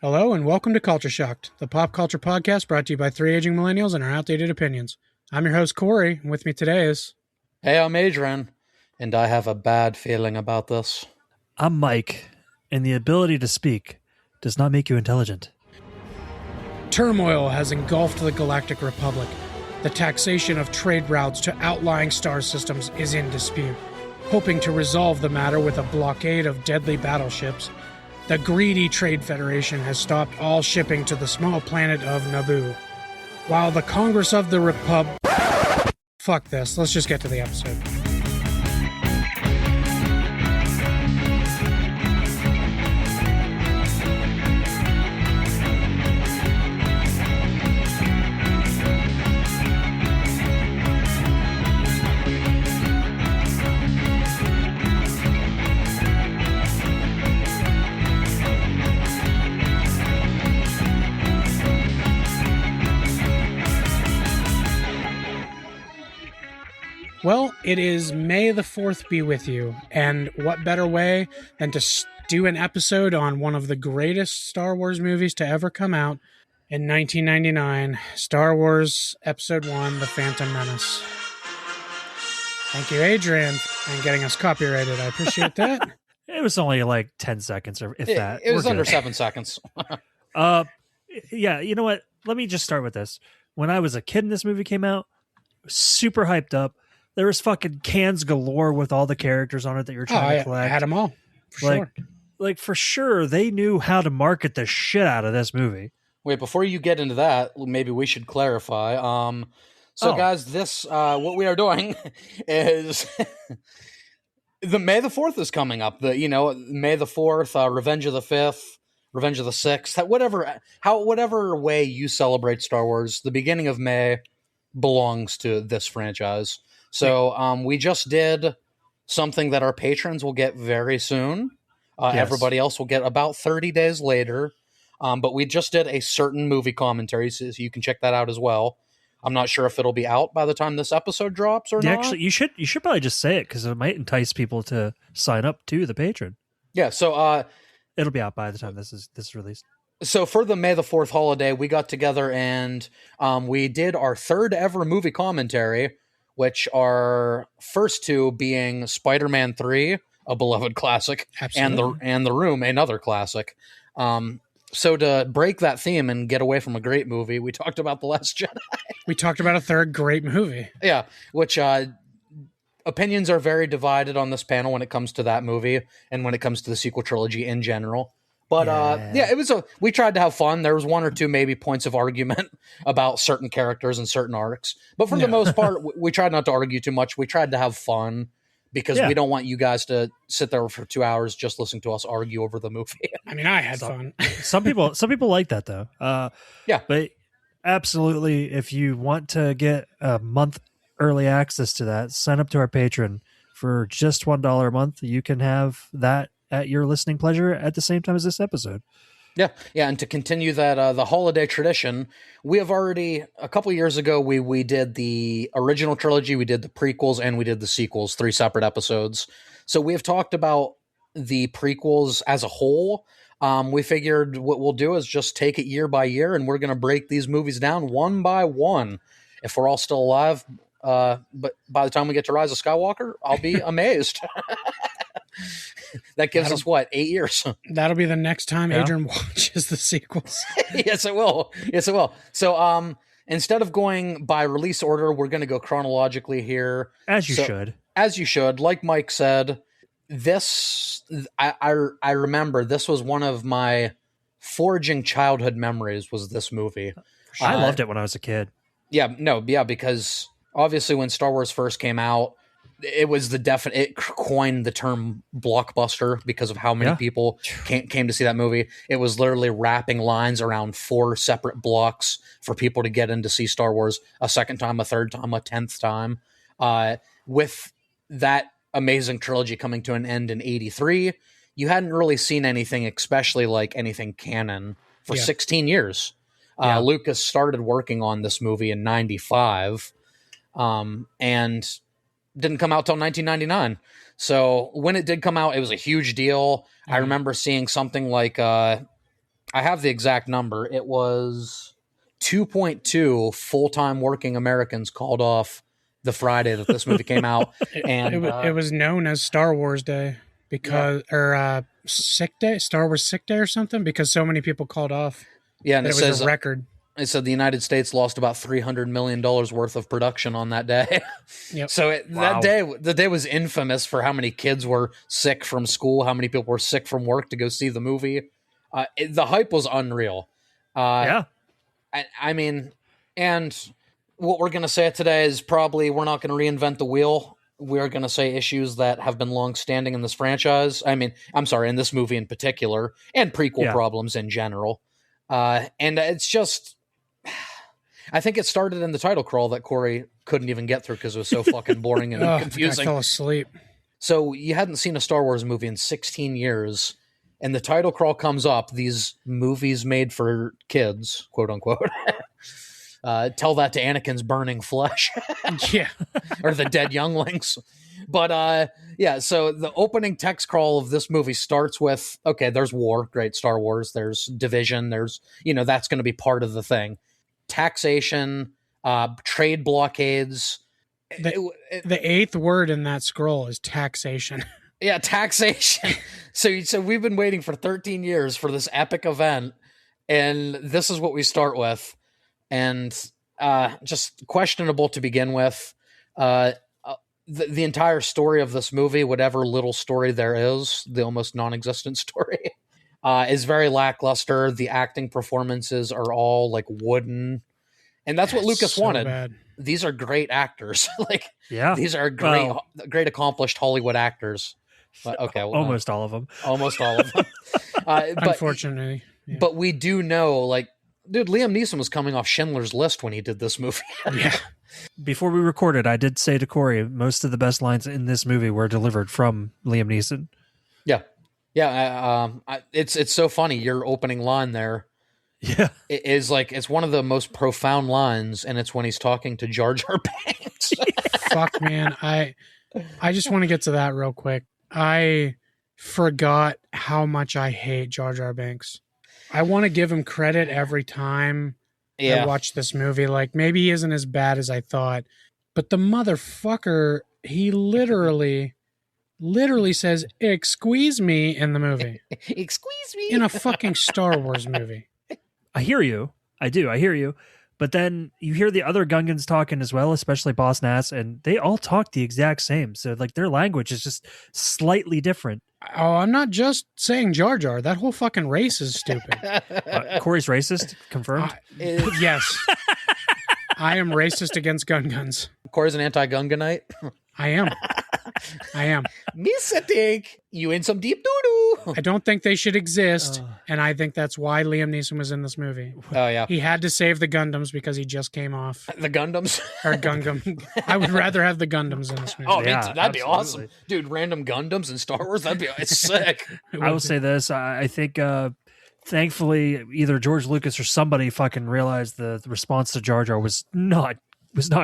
Hello and welcome to Culture Shocked, the pop culture podcast brought to you by three aging millennials and our outdated opinions. I'm your host, Corey, and with me today is... Hey, I'm Adrian, and I have a bad feeling about this. I'm Mike, and the ability to speak does not make you intelligent. Turmoil has engulfed the Galactic Republic. The taxation of trade routes to outlying star systems is in dispute. Hoping to resolve the matter with a blockade of deadly battleships, the greedy Trade Federation has stopped all shipping to the small planet of Naboo. While the Congress of the Republic... Fuck this, let's just get to the episode. Well, it is May the 4th be with you, and what better way than to do an episode on one of the greatest Star Wars movies to ever come out in 1999, Star Wars Episode 1, The Phantom Menace. Thank you, Adrian, and getting us copyrighted. I appreciate that. It was only like 10 seconds, or if that. It was under 7 seconds. Yeah, you know what? Let me just start with this. When I was a kid and this movie came out, super hyped up. There was fucking cans galore with all the characters on it that you're trying to collect. I had them all, for sure. Like, for sure, they knew how to market the shit out of this movie. Wait, before you get into that, maybe we should clarify. Guys, this what we are doing is the May the 4th is coming up. May the 4th, Revenge of the 5th, Revenge of the 6th, whatever way you celebrate Star Wars, the beginning of May belongs to this franchise. So we just did something that our patrons will get very soon. Yes. Everybody else will get about 30 days later. But we just did a certain movie commentary, so you can check that out as well. I'm not sure if it'll be out by the time this episode drops or not. Actually, you should probably just say it because it might entice people to sign up to the patron. Yeah, so it'll be out by the time this is released. So for the May the 4th holiday, we got together and we did our third ever movie commentary, which our first two being Spider-Man 3, a beloved classic, Absolutely. and The Room, another classic. So to break that theme and get away from a great movie, we talked about The Last Jedi. We talked about a third great movie. Yeah, which opinions are very divided on this panel when it comes to that movie and when it comes to the sequel trilogy in general. But we tried to have fun. There was one or two maybe points of argument about certain characters and certain arcs. But for the most part, we tried not to argue too much. We tried to have fun because we don't want you guys to sit there for 2 hours just listening to us argue over the movie. I mean, I had fun. Some people like that though. But absolutely, if you want to get a month early access to that, sign up to our Patreon for just $1 a month. You can have that at your listening pleasure at the same time as this episode. Yeah, and to continue that the holiday tradition, we have already, a couple years ago, we did the original trilogy, we did the prequels, and we did the sequels, 3 separate episodes. So we have talked about the prequels as a whole. We figured what we'll do is just take it year by year, and we're going to break these movies down one by one. If we're all still alive, but by the time we get to Rise of Skywalker, I'll be amazed. That gives us 8 years. That'll be the next time Adrian watches the sequels. Yes, it will. So instead of going by release order, we're going to go chronologically here. As you should. Like Mike said, this I remember this was one of my forging childhood memories was this movie. I loved it when I was a kid. Because obviously when Star Wars first came out, it was it coined the term blockbuster because of how many people came to see that movie. It was literally wrapping lines around 4 separate blocks for people to get in to see Star Wars a second time, a third time, a 10th time. With that amazing trilogy coming to an end in 83, you hadn't really seen anything, especially like anything canon, for 16 years. Lucas started working on this movie in 95 and didn't come out till 1999. So when it did come out, it was a huge deal. I remember seeing something like I have the exact number. It was 2.2 full-time working Americans called off the Friday that this movie came out. It was known as Star Wars Day because, sick day, Star Wars sick day or something, because so many people called off. Yeah, and it was a record. It said the United States lost about $300 million worth of production on that day. Yep. So the day was infamous for how many kids were sick from school, how many people were sick from work to go see the movie. The hype was unreal. I mean, and what we're going to say today is probably we're not going to reinvent the wheel. We're going to say issues that have been long-standing in this franchise. I mean, I'm sorry, in this movie in particular, and prequel problems in general. And it's just... I think it started in the title crawl that Corey couldn't even get through because it was so fucking boring and confusing. I fell asleep. So you hadn't seen a Star Wars movie in 16 years, and the title crawl comes up, these movies made for kids, quote unquote. Tell that to Anakin's burning flesh. Yeah. Or the dead younglings. But so the opening text crawl of this movie starts with, okay, there's war, great, Star Wars, there's division, there's, that's going to be part of the thing. Taxation, trade blockades. The eighth word in that scroll is taxation. Yeah, taxation. So we've been waiting for 13 years for this epic event, and this is what we start with. And just questionable to begin with. The entire story of this movie, whatever little story there is, the almost non-existent story, is very lackluster. The acting performances are all like wooden, and that's what Lucas wanted. Bad. These are great actors. These are great accomplished Hollywood actors. But, okay, well, almost all of them. Almost all of them. Unfortunately, but we do know, dude, Liam Neeson was coming off Schindler's List when he did this movie. Yeah. Before we recorded, I did say to Corey, most of the best lines in this movie were delivered from Liam Neeson. Yeah. Yeah, it's so funny. Your opening line there, is it's one of the most profound lines, and it's when he's talking to Jar Jar Binks. Fuck, man, I just want to get to that real quick. I forgot how much I hate Jar Jar Binks. I want to give him credit every time I watch this movie. Maybe he isn't as bad as I thought, but the motherfucker, he literally says, "Excuse me" in the movie. Excuse me. In a fucking Star Wars movie. I hear you. I do. I hear you. But then you hear the other Gungans talking as well, especially Boss Nass, and they all talk the exact same. So their language is just slightly different. Oh, I'm not just saying Jar Jar. That whole fucking race is stupid. Corey's racist? Confirmed? Yes. I am racist against Gungans. Corey's an anti-Gunganite? I am. Miss a take. You in some deep doo-doo. I don't think they should exist, and I think that's why Liam Neeson was in this movie. Oh, yeah. He had to save the Gundams because he just came off. The Gundams? Or Gungam. I would rather have the Gundams in this movie. Oh, yeah, that'd be awesome. Dude, random Gundams in Star Wars? It's sick. I will say this. I think... thankfully, either George Lucas or somebody fucking realized the response to Jar Jar was not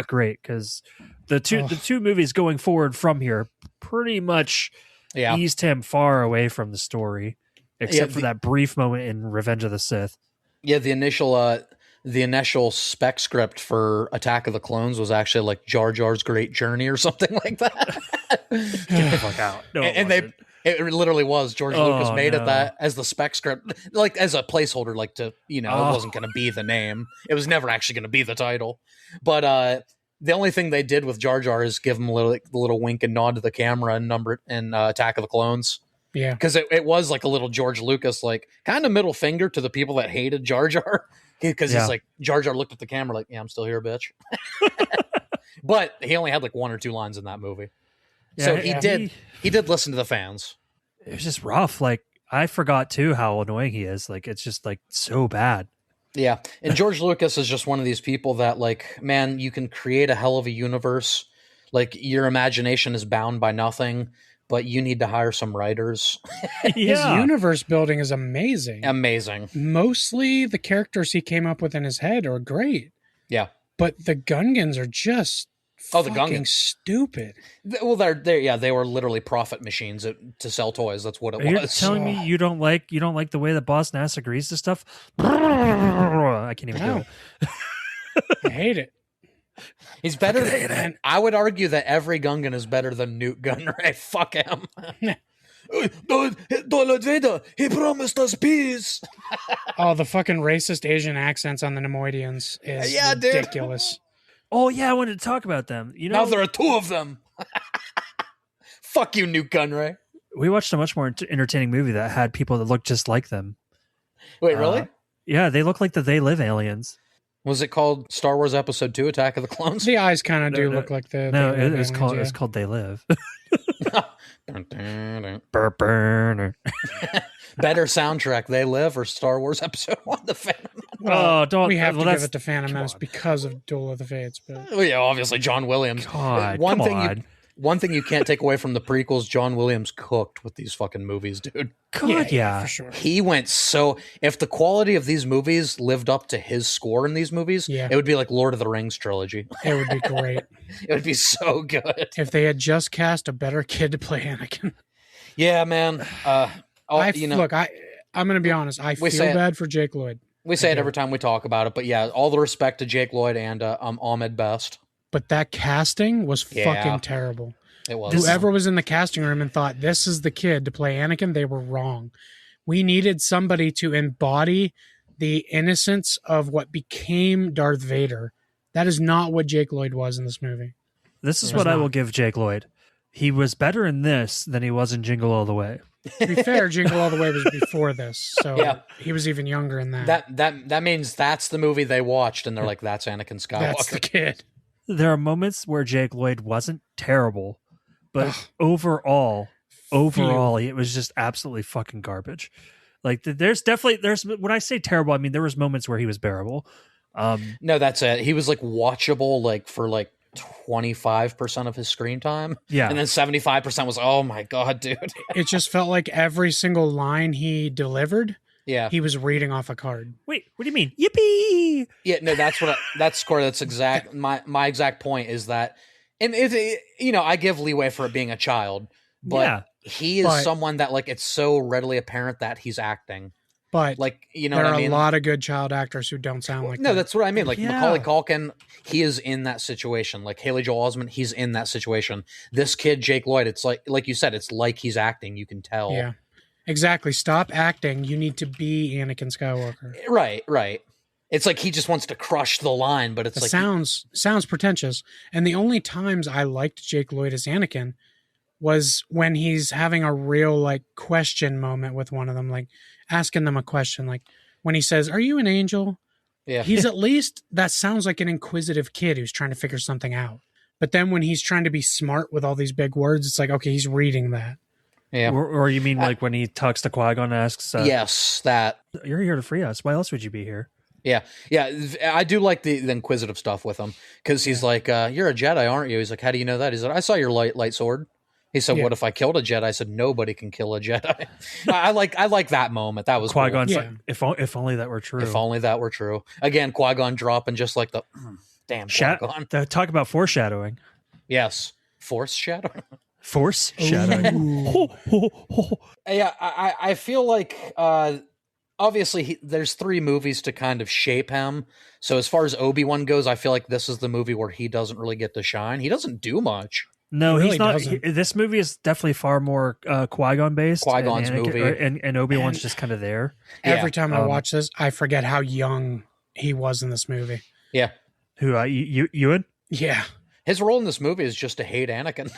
great, because the two movies going forward from here pretty much eased him far away from the story, except for that brief moment in Revenge of the Sith. Yeah, the initial spec script for Attack of the Clones was actually Jar Jar's Great Journey or something like that. Get the fuck out! No, it literally was. George Lucas made it that as the spec script, as a placeholder, it wasn't going to be the name. It was never actually going to be the title. But the only thing they did with Jar Jar is give him a little wink and nod to the camera and number in Attack of the Clones. Yeah, because it was a little George Lucas, kind of middle finger to the people that hated Jar Jar, because he's Jar Jar looked at the camera yeah, I'm still here, bitch. But he only had 1 or 2 lines in that movie. Yeah, so he did listen to the fans. It was just rough. I forgot too how annoying he is. It's just so bad. Yeah. And George Lucas is just one of these people that man, you can create a hell of a universe. Your imagination is bound by nothing, but you need to hire some writers. His universe building is amazing. Amazing. Mostly the characters he came up with in his head are great. Yeah. But the Gungans are just Oh, the fucking Gungans. stupid. Well, they were literally profit machines to sell toys. That's what it was. You're telling me you don't like the way that Boss Nass agrees to stuff? I can't even do it. I hate it. He's better than. I would argue that every Gungan is better than Newt Gunray. Fuck him. He promised us peace. Oh, the fucking racist Asian accents on the Nemoidians is ridiculous. Dude. Oh yeah, I wanted to talk about them. You know, now there are two of them. Fuck you, Newt Gunray. We watched a much more entertaining movie that had people that looked just like them. Wait, really? Yeah, they look like the They Live aliens. Was it called Star Wars Episode 2, Attack of the Clones? The eyes kind of do look like the... No, it's called They Live. Better soundtrack, They Live or Star Wars Episode 1, The Phantom Menace? Well, we have to give it to Phantom Menace because of Duel of the Fates. But... Well, yeah, obviously John Williams. God, One thing you can't take away from the prequels, John Williams cooked with these fucking movies, dude. God, yeah. For sure. He went so... If the quality of these movies lived up to his score in these movies, it would be like Lord of the Rings trilogy. It would be great. It would be so good. If they had just cast a better kid to play Anakin. Yeah, man. Look, I'm going to be honest. I feel bad for Jake Lloyd. We say it every time we talk about it, but yeah, all the respect to Jake Lloyd and Ahmed Best. But that casting was fucking terrible. It was. Whoever was in the casting room and thought this is the kid to play Anakin, they were wrong. We needed somebody to embody the innocence of what became Darth Vader. That is not what Jake Lloyd was in this movie. This is what I will give Jake Lloyd. He was better in this than he was in Jingle All the Way. To be fair, Jingle All the Way was before this, so he was even younger in that. That means that's the movie they watched, and they're like, "That's Anakin Skywalker." That's the kid. There are moments where Jake Lloyd wasn't terrible, but overall, it was just absolutely fucking garbage. Like there's when I say terrible, I mean there was moments where he was bearable. No, that's it. He was like watchable, like for like 25% of his screen time. Yeah. And then 75% was, oh my God, dude. It just felt like every single line he delivered, he was reading off a card. Wait, what do you mean? Yippee! Yeah, no, that's exact. My exact point is that, and I give leeway for it being a child, but he is someone that like, it's so readily apparent that he's acting. But like, you know there what I are mean? a lot of good child actors who don't sound like that. No, that's what I mean. Like Macaulay Culkin, he is in that situation. Like Haley Joel Osment, he's in that situation. This kid, Jake Lloyd, it's like you said, it's like he's acting. You can tell. Yeah, exactly. Stop acting. You need to be Anakin Skywalker. Right. It's like he just wants to crush the line, but it's sounds pretentious. And the only times I liked Jake Lloyd as Anakin was when he's having a real like question moment with one of them, like asking them a question, like when he says, "Are you an angel?" Yeah, he's at least that sounds like an inquisitive kid who's trying to figure something out. But then when he's trying to be smart with all these big words, it's like, okay, he's reading that. Yeah, or you mean like when he talks to Qui-Gon and asks, "Yes, that you're here to free us. Why else would you be here?" Yeah. I do like the inquisitive stuff with him because he's like, "You're a Jedi, aren't you?" He's like, "How do you know that?" He's like, "I saw your light sword." He said, "What if I killed a Jedi?" I said, "Nobody can kill a Jedi." I like that moment. That was Qui-Gon's cool. like, if only that were true. If only that were true. Again, Qui-Gon dropping just like the damn Qui-Gon. Talk about foreshadowing. Yes, force shadowing. Force shadowing. Yeah, I feel like obviously there's 3 movies to kind of shape him. So as far as Obi-Wan goes, I feel like this is the movie where he doesn't really get to shine. He doesn't do much. No, he's not. This movie is definitely far more Qui-Gon based. Qui-Gon's movie. And Obi-Wan's just kind of there. Every time I watch this, I forget how young he was in this movie. Yeah. Who, Ewan? Yeah. His role in this movie is just to hate Anakin.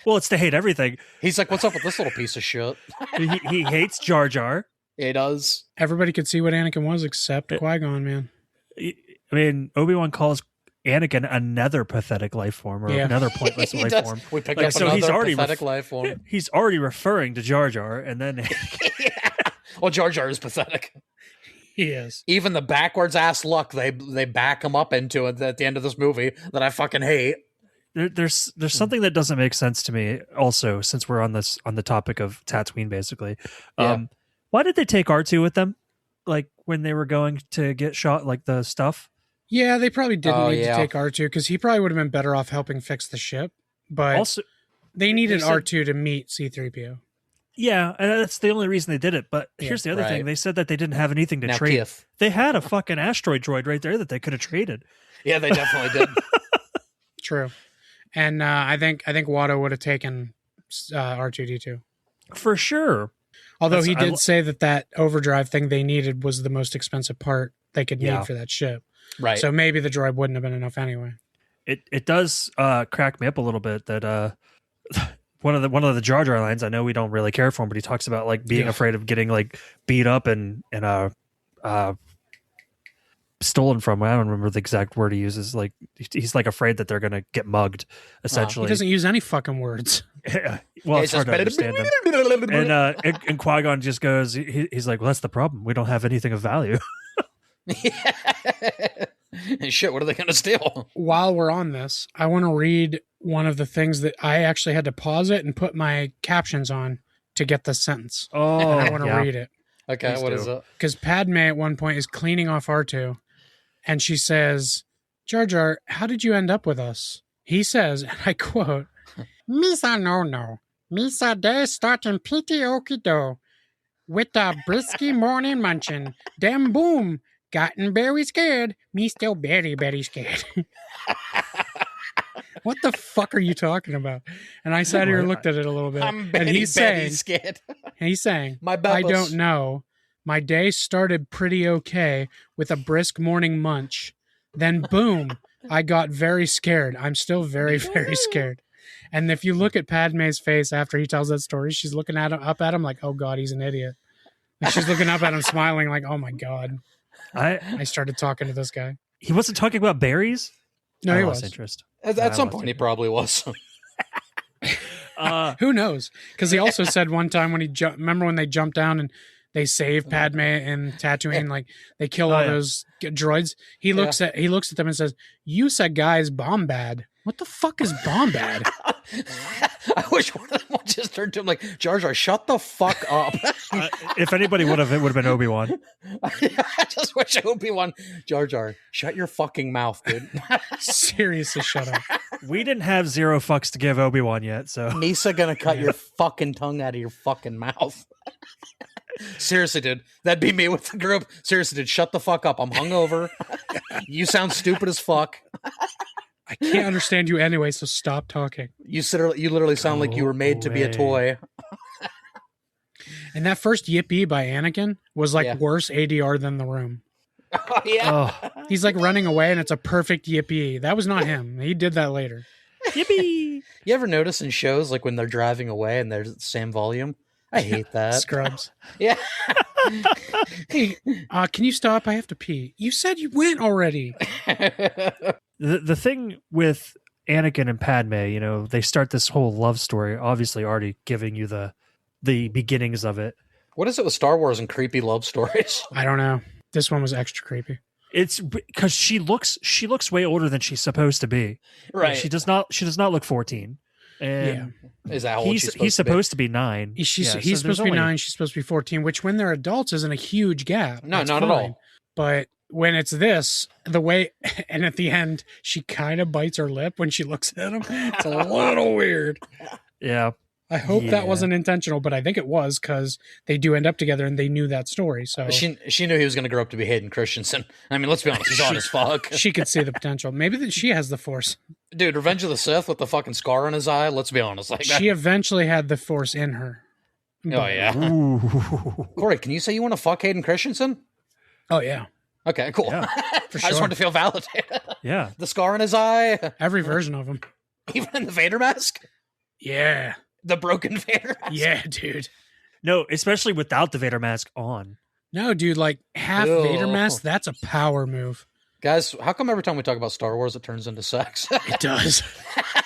Well, it's to hate everything. He's like, what's up with this little piece of shit? he hates Jar Jar. He does. Everybody could see what Anakin was except Qui-Gon, man. I mean, Obi-Wan calls Anakin another pathetic life form or another pointless life form. We picked up another pathetic life form. He's already referring to Jar Jar, and then well, Jar Jar is pathetic. He is. Even the backwards ass luck they back him up into it at the end of this movie that I fucking hate. There's something that doesn't make sense to me. Also, since we're on the topic of Tatooine, basically, why did they take R2 with them? Like when they were going to get shot, like the stuff. Yeah, they probably didn't need to take R2 because he probably would have been better off helping fix the ship. But also, they needed R2 to meet C-3PO. Yeah, and that's the only reason they did it. But here's the other thing. They said that they didn't have anything to trade. They had a fucking asteroid droid right there that they could have traded. Yeah, they definitely did. True. And I think Watto would have taken R2-D2. For sure. Although he did say that overdrive thing they needed was the most expensive part they could need for that ship. Right. So maybe the droid wouldn't have been enough anyway. It does crack me up a little bit that one of the Jar Jar lines, I know we don't really care for him, but he talks about like being afraid of getting like beat up and stolen from. I don't remember the exact word he uses. Like he's like afraid that they're gonna get mugged. Essentially, he doesn't use any fucking words. Well, it's hard to understand them. And Qui-Gon just goes, he's like, well, that's the problem. We don't have anything of value. And shit, what are they going to steal? While we're on this, I want to read one of the things that I actually had to pause it and put my captions on to get the sentence. Oh, and I want to read it. Okay, please what is it? Because Padme at one point is cleaning off R2, and she says, Jar Jar, how did you end up with us? He says, and I quote, Misa no. Misa day starting pity okie do. With a brisky morning munchin'. Dem boom. Gotten very scared. Me still very, very scared. What the fuck are you talking about? And I sat here and looked at it a little bit. I'm very, very scared. And he's saying, I don't know. My day started pretty okay with a brisk morning munch. Then boom, I got very scared. I'm still very, very scared. And if you look at Padme's face after he tells that story, she's looking up at him like, oh God, he's an idiot. And she's looking up at him smiling like, oh my God. I started talking to this guy. He wasn't talking about berries? No, he was. Interest. At some point, he probably was. Who knows? Because he also said one time when remember when they jumped down and they save Padme and Tatooine, like they kill all those droids. He looks at them and says, "You said guys Bombad. What the fuck is Bombad?" I wish one of them would just turn to him like, Jar Jar, shut the fuck up. If anybody would have, it would have been Obi-Wan. I just wish Obi-Wan, Jar Jar, shut your fucking mouth, dude. Seriously, shut up. We didn't have 0 fucks to give Obi-Wan yet, so. Misa gonna cut your fucking tongue out of your fucking mouth. Seriously, dude. That'd be me with the group. Seriously, dude, shut the fuck up. I'm hungover. You sound stupid as fuck. I can't understand you anyway, so stop talking. You literally sound like you were made to be a toy. And that first Yippee by Anakin was like worse ADR than The Room. Oh, yeah. Oh. He's like running away and it's a perfect Yippee. That was not him. He did that later. Yippee! You ever notice in shows like when they're driving away and they're the same volume? I hate that. Scrubs. Yeah. Hey, can you stop? I have to pee. You said you went already. The thing with Anakin and Padme, they start this whole love story, obviously already giving you the beginnings of it. What is it with Star Wars and creepy love stories? I don't know. This one was extra creepy. It's because she looks way older than she's supposed to be. Right. She does not look 14. And is that how old he's supposed to be 9. He's supposed to be 9. She's supposed to be 14, which when they're adults isn't a huge gap. No, That's not fine. at all. But when it's this, the way, and at the end, she kind of bites her lip when she looks at him. It's a little weird. Yeah. I hope that wasn't intentional, but I think it was because they do end up together and they knew that story. So she knew he was going to grow up to be Hayden Christensen. I mean, let's be honest, he's on as fuck. She could see the potential. Maybe she has the Force. Dude, Revenge of the Sith with the fucking scar on his eye. Let's be honest. Like she eventually had the Force in her. Oh yeah. Corey, can you say you want to fuck Hayden Christensen? Oh yeah. Okay, cool. Yeah, for sure. I just wanted to feel validated. Yeah. The scar on his eye. Every version of him. Even in the Vader mask? Yeah. The broken Vader mask? Yeah, dude. No, especially without the Vader mask on. No, dude, like half Vader mask, that's a power move. Guys, how come every time we talk about Star Wars, it turns into sex? It does.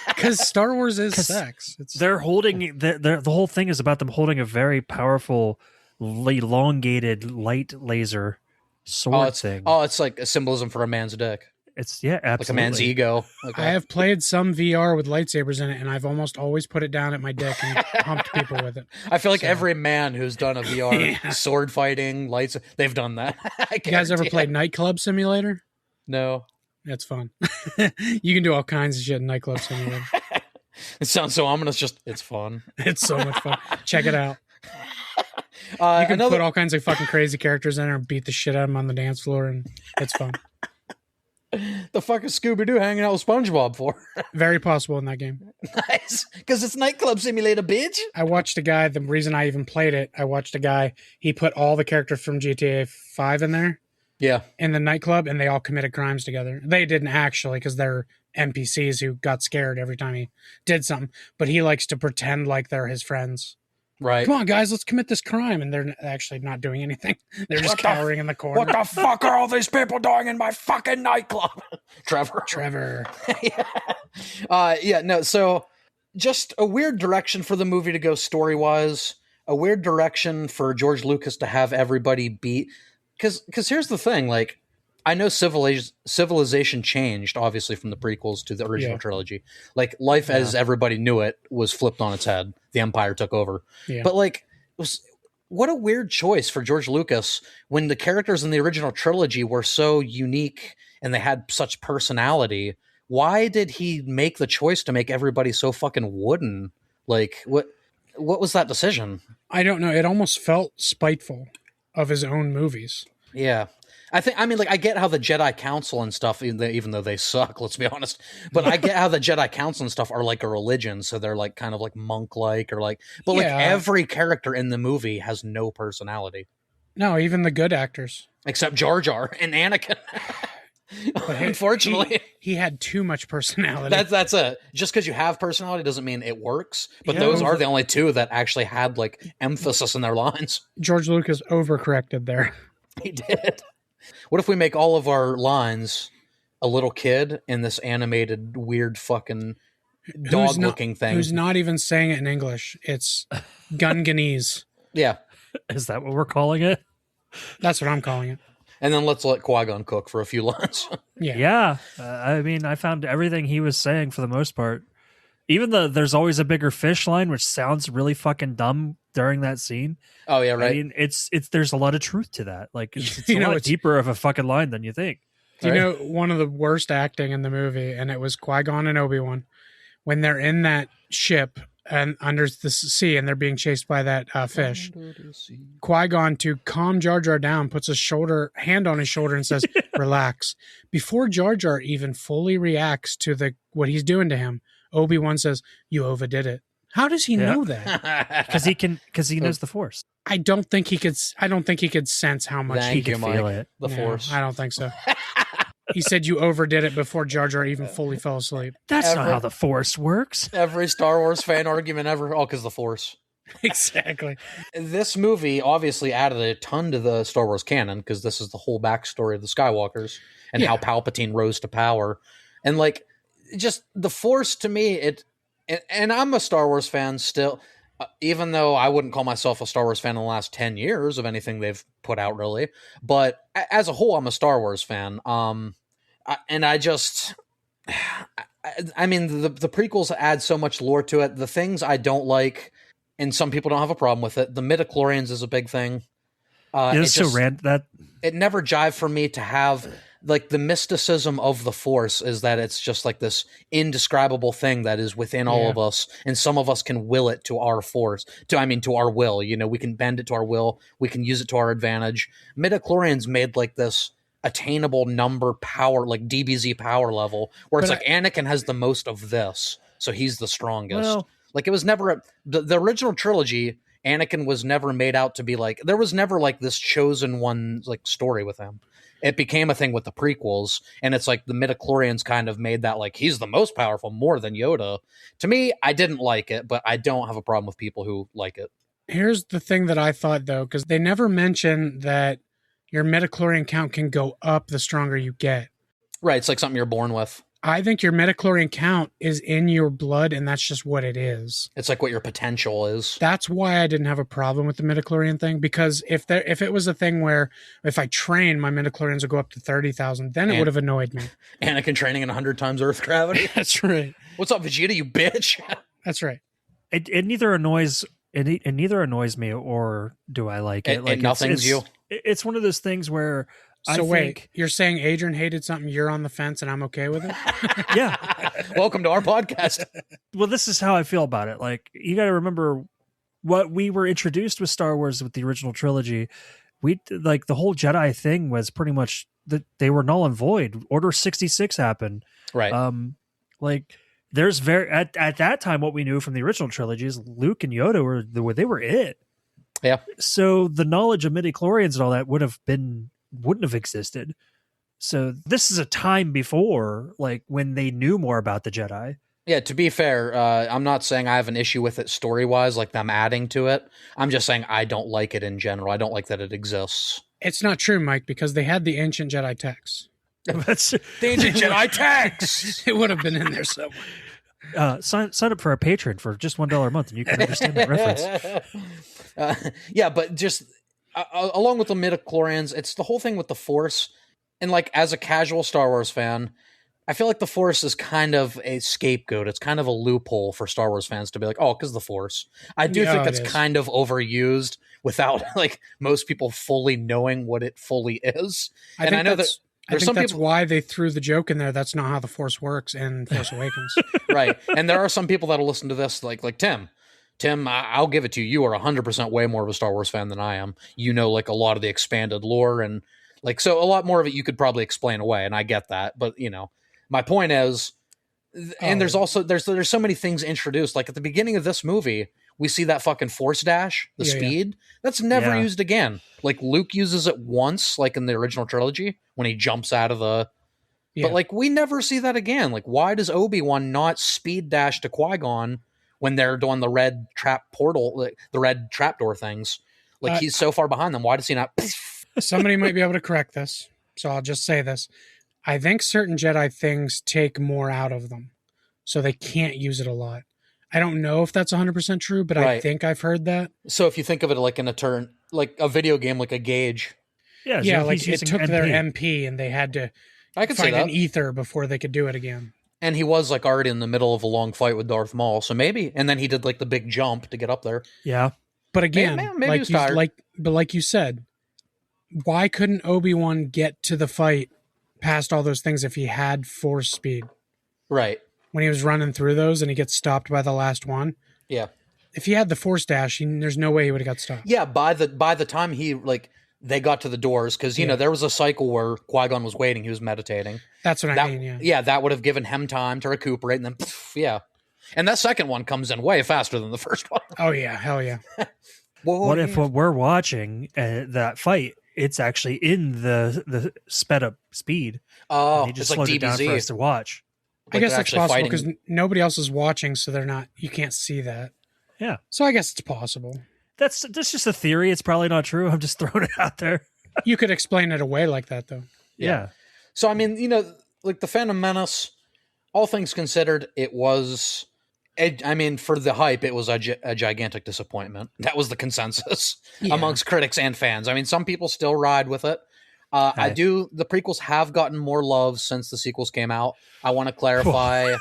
Because Star Wars is sex. They're holding, the whole thing is about them holding a very powerful, elongated light laser sword thing. Oh, it's like a symbolism for a man's dick. It's, absolutely. Like a man's ego. Okay. I have played some VR with lightsabers in it, and I've almost always put it down at my dick and pumped people with it. I feel like every man who's done a VR sword fighting, they've done that. You guys ever played Nightclub Simulator? No. It's fun. You can do all kinds of shit in Nightclub Simulator. It sounds so ominous. Just, it's fun. It's so much fun. Check it out. You can put all kinds of fucking crazy characters in there and beat the shit out of them on the dance floor, and it's fun. The fuck is Scooby-Doo hanging out with SpongeBob for? Very possible in that game. Nice. Because it's Nightclub Simulator, bitch. I watched a guy, the reason I even played it, he put all the characters from GTA 5 in there. Yeah. In the nightclub, and they all committed crimes together. They didn't actually, because they're NPCs who got scared every time he did something. But he likes to pretend like they're his friends. Right. Come on, guys, let's commit this crime. And they're actually not doing anything. They're just cowering in the corner. What the fuck are all these people doing in my fucking nightclub? Trevor. No, so just a weird direction for the movie to go story-wise. A weird direction for George Lucas to have everybody beat. Because here's the thing, like, I know civilization changed, obviously, from the prequels to the original trilogy. Like, life as everybody knew it was flipped on its head. The Empire took over. Yeah. But, like, what a weird choice for George Lucas when the characters in the original trilogy were so unique and they had such personality. Why did he make the choice to make everybody so fucking wooden? Like, what was that decision? I don't know. It almost felt spiteful of his own movies. Yeah. I mean, like, I get how the Jedi Council and stuff, even though they suck, let's be honest, but I get how the Jedi Council and stuff are like a religion, so they're like kind of like monk-like or like, but like every character in the movie has no personality. No, even the good actors. Except Jar Jar and Anakin. But unfortunately, he had too much personality. That's it. Just because you have personality doesn't mean it works. But those are the only two that actually had like emphasis in their lines. George Lucas overcorrected there. He did. What if we make all of our lines a little kid in this animated weird fucking dog-looking thing? Who's not even saying it in English. It's Gunganese. Yeah. Is that what we're calling it? That's what I'm calling it. And then let's let Qui-Gon cook for a few lines. Yeah. I mean, I found everything he was saying for the most part. Even there's always a bigger fish line, which sounds really fucking dumb during that scene. Oh yeah, right. I mean, it's there's a lot of truth to that. Like it's a lot deeper of a fucking line than you think. You know, one of the worst acting in the movie, and it was Qui-Gon and Obi-Wan when they're in that ship and under the sea, and they're being chased by that fish. Qui-Gon, to calm Jar Jar down, puts a hand on his shoulder and says, "Relax." Before Jar Jar even fully reacts to what he's doing to him, Obi-Wan says, "You overdid it." How does he know that? Because he knows the Force. I don't think he could sense how much he could feel it. The No, Force. I don't think so. He said you overdid it before Jar Jar even fully fell asleep. That's not how the Force works. Every Star Wars fan argument ever. Oh, because the Force. Exactly. This movie obviously added a ton to the Star Wars canon because this is the whole backstory of the Skywalkers and how Palpatine rose to power. And like, just the Force to me, and I'm a Star Wars fan still, even though I wouldn't call myself a Star Wars fan in the last 10 years of anything they've put out, really. But as a whole, I'm a Star Wars fan. And I mean, the prequels add so much lore to it. The things I don't like, and some people don't have a problem with it, the Mid-Chlorians is a big thing. It never jived for me to have... like the mysticism of the Force is that it's just like this indescribable thing that is within all of us, and some of us can will it to our force, to our will. You know, we can bend it to our will. We can use it to our advantage. Midi-chlorians made like this attainable number power, like DBZ power level, where it's Anakin has the most of this, so he's the strongest. Well, like it was never the original trilogy. Anakin was never made out to be like, there was never like this chosen one like story with him. It became a thing with the prequels, and it's like the Midi-chlorians kind of made that like he's the most powerful, more than Yoda. To me, I didn't like it, but I don't have a problem with people who like it. Here's the thing that I thought, though, because they never mention that your Midi-chlorian count can go up the stronger you get. Right, it's like something you're born with. I think your Midi-chlorian count is in your blood, and that's just what it is. It's like what your potential is. That's why I didn't have a problem with the Midi-chlorian thing, because if it was a thing where if I train, my Midi-chlorians would go up to 30,000, then it would have annoyed me. Anakin training in 100 times Earth gravity. That's right. What's up, Vegeta, you bitch? That's right. It neither annoys me or do I like it. Like nothing's you. It's one of those things where So wait, you're saying Adrian hated something, you're on the fence, and I'm okay with it? Yeah. Welcome to our podcast. Well, this is how I feel about it. Like, you got to remember what we were introduced with Star Wars with the original trilogy. The whole Jedi thing was pretty much that they were null and void. Order 66 happened. Right. There's at that time, what we knew from the original trilogy is Luke and Yoda were it. Yeah. So the knowledge of midi-chlorians and all that wouldn't have existed. So this is a time before, like, when they knew more about the Jedi. Yeah, to be fair, I'm not saying I have an issue with it story-wise, like them adding to it. I'm just saying I don't like it in general. I don't like that it exists. It's not true, Mike, because they had the ancient Jedi texts. The ancient Jedi texts! It would have been in there somewhere. Sign up for our Patreon for just $1 a month, and you can understand that reference. Yeah, but just along with the midi-chlorians, it's the whole thing with the Force. And like, as a casual Star Wars fan, I feel like the Force is kind of a scapegoat. It's kind of a loophole for Star Wars fans to be like, oh, because the Force. I do think it's kind of overused without like most people fully knowing what it fully is. I know that there's some people why they threw the joke in there. That's not how the Force works in Force Awakens. Right. And there are some people that'll listen to this like Tim. Tim, I'll give it to you. You are 100% way more of a Star Wars fan than I am. You know, like, a lot of the expanded lore and like, so a lot more of it you could probably explain away, and I get that. But, you know, my point is, and there's also, there's so many things introduced. Like, at the beginning of this movie, we see that fucking Force dash, the speed. Yeah. That's never used again. Like, Luke uses it once, like in the original trilogy, when he jumps out of the... Yeah. But, like, we never see that again. Like, why does Obi-Wan not speed dash to Qui-Gon when they're doing the red trap portal, like, the red trapdoor things? Like, he's so far behind them. Why does he not... Somebody might be able to correct this, so I'll just say this. I think certain Jedi things take more out of them, so they can't use it a lot. I don't know if that's 100% true, but I think I've heard that. So if you think of it like in a turn, like a video game, like a gauge. Yeah, so like it took their MP and they had to find an ether before they could do it again. And he was like already in the middle of a long fight with Darth Maul, so maybe. And then he did like the big jump to get up there. Yeah. But again, maybe he was tired. Like you said, why couldn't Obi-Wan get to the fight past all those things if he had Force speed? Right. When he was running through those and he gets stopped by the last one. Yeah. If he had the Force dash, there's no way he would have got stopped. Yeah, by the time they got to the doors, because, you know, there was a cycle where Qui-Gon was waiting, he was meditating. That's what I mean, yeah. Yeah, that would have given him time to recuperate, and then, yeah. And that second one comes in way faster than the first one. Oh, yeah, hell yeah. What if what we're watching, that fight, it's actually in the sped up speed? Oh, they just slowed it down for us to watch. I guess that's possible because nobody else is watching, so you can't see that. Yeah. So I guess it's possible. That's just a theory. It's probably not true. I'm just throwing it out there. You could explain it away like that, though. Yeah. So, I mean, you know, like the Phantom Menace, all things considered, it was... I mean, for the hype, it was a gigantic disappointment. That was the consensus amongst critics and fans. I mean, some people still ride with it. The prequels have gotten more love since the sequels came out. I want to clarify,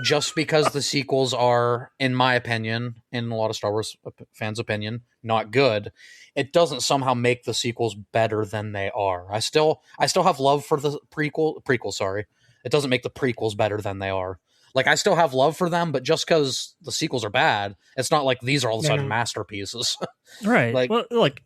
just because the sequels are, in my opinion, in a lot of Star Wars fans' opinion, not good, it doesn't somehow make the sequels better than they are. I still have love for the prequel. Sorry, it doesn't make the prequels better than they are. Like, I still have love for them, but just because the sequels are bad, it's not like these are all of a sudden masterpieces. Right. Like,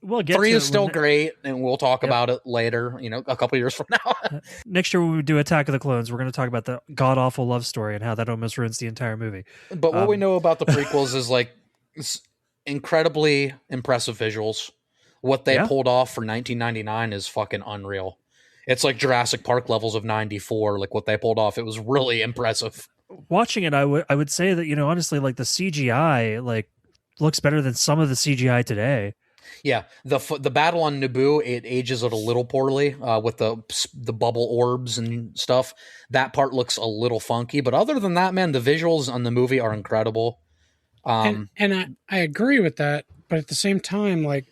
we'll get 3 is still great, and we'll talk about it later, you know, a couple years from now. Next year when we do Attack of the Clones, we're going to talk about the god-awful love story and how that almost ruins the entire movie. But what we know about the prequels is, like, incredibly impressive visuals. What they pulled off for 1999 is fucking unreal. It's like Jurassic Park levels of 94, like what they pulled off. It was really impressive. Watching it, I would say that, you know, honestly, like the CGI like looks better than some of the CGI today. Yeah, the battle on Naboo, it ages it a little poorly with the bubble orbs and stuff. That part looks a little funky, but other than that, man, the visuals on the movie are incredible. And I agree with that, but at the same time, like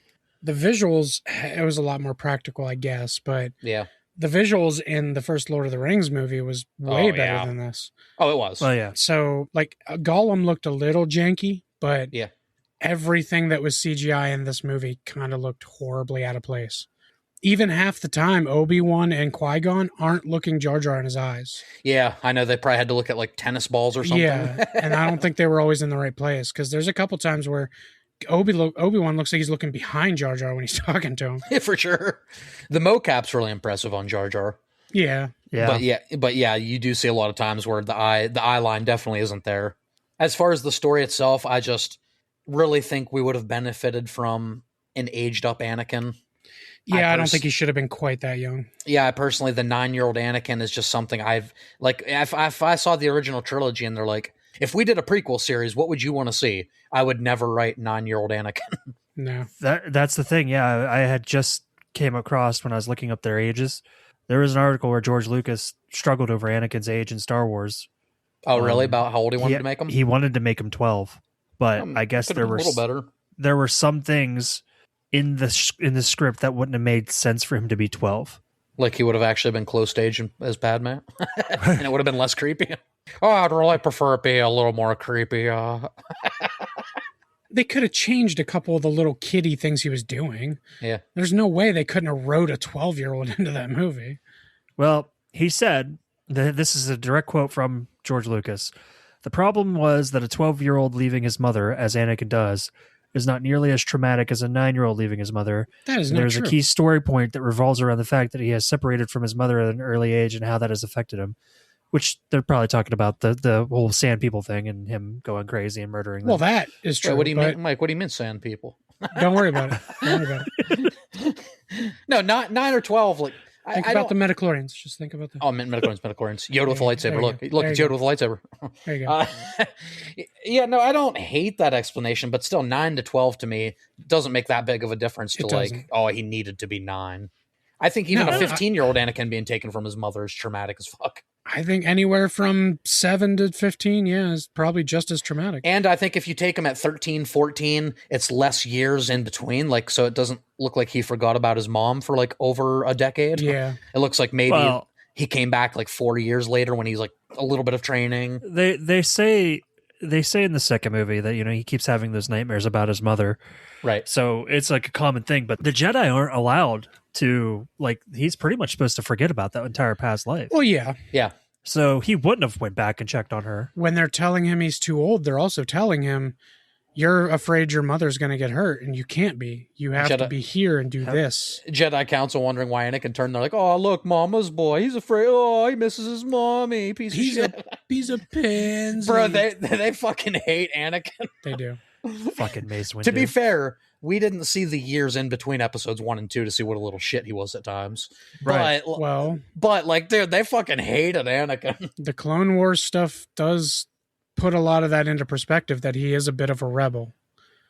the visuals, it was a lot more practical, I guess. But yeah. The visuals in the first Lord of the Rings movie was way better than this. Oh, it was. Oh, yeah. So, like, Gollum looked a little janky, but everything that was CGI in this movie kind of looked horribly out of place. even half the time, Obi-Wan and Qui-Gon aren't looking Jar Jar in his eyes. Yeah, I know they probably had to look at like tennis balls or something. Yeah, and I don't think they were always in the right place, because there's a couple times where Obi-Wan looks like he's looking behind Jar Jar when he's talking to him. Yeah, for sure. The mocap's really impressive on Jar Jar. Yeah. But yeah, you do see a lot of times where the eye line definitely isn't there. As far as the story itself, I just really think we would have benefited from an aged up Anakin. Yeah, I don't think he should have been quite that young. Yeah, personally, the 9-year-old Anakin is just something I've like. If I saw the original trilogy and they're like, if we did a prequel series, what would you want to see? I would never write 9-year-old Anakin. No, that's the thing. Yeah, I had just came across when I was looking up their ages. There was an article where George Lucas struggled over Anakin's age in Star Wars. Oh, really? About how old he wanted to make him? He wanted to make him 12, but I guess there were a little better. There were some things in the script that wouldn't have made sense for him to be 12. Like he would have actually been close to age as Padme, and it would have been less creepy. Oh, I'd really prefer it be a little more creepy. They could have changed a couple of the little kiddie things he was doing. Yeah. There's no way they couldn't have wrote a 12-year-old into that movie. Well, he said, this is a direct quote from George Lucas. The problem was that a 12-year-old leaving his mother, as Anakin does, is not nearly as traumatic as a 9-year-old leaving his mother. That is not There's true. A key story point that revolves around the fact that he has separated from his mother at an early age and how that has affected him. Which they're probably talking about the whole sand people thing and him going crazy and murdering them. Well, that is true. Wait, what do you mean, Mike? What do you mean, sand people? Don't worry about it. Don't worry about it. No, not 9 or 12. Like think about the Midi-chlorians. Just think about that. Oh, Midi-Chlorians. Yoda with a lightsaber. Look, it's Yoda with a lightsaber. There you go. Yeah, no, I don't hate that explanation, but still, 9 to 12 to me doesn't make that big of a difference. To like, oh, he needed to be 9. I think even a 15-year-old Anakin being taken from his mother is traumatic as fuck. I think anywhere from 7 to 15, is probably just as traumatic. And I think if you take him at 13, 14, it's less years in between, like so it doesn't look like he forgot about his mom for like over a decade. Yeah. It looks like maybe he came back like 4 years later when he's like a little bit of training. They say in the second movie that, he keeps having those nightmares about his mother. Right. So it's like a common thing, but the Jedi aren't allowed to, like, he's pretty much supposed to forget about that entire past life. Well, yeah. Yeah. So he wouldn't have went back and checked on her. When they're telling him he's too old, they're also telling him, you're afraid your mother's going to get hurt, and you can't be. You have to be here and do this. Jedi Council wondering why Anakin turned. They're like, oh, look, Mama's boy. He's afraid. Oh, he misses his mommy. Piece of shit. Piece of pins. Bro, they fucking hate Anakin. They do. Fucking Mace Windu. To be fair, we didn't see the years in between episodes 1 and 2 to see what a little shit he was at times. Right. But like, dude, they fucking hated Anakin. The Clone Wars stuff does put a lot of that into perspective, that he is a bit of a rebel.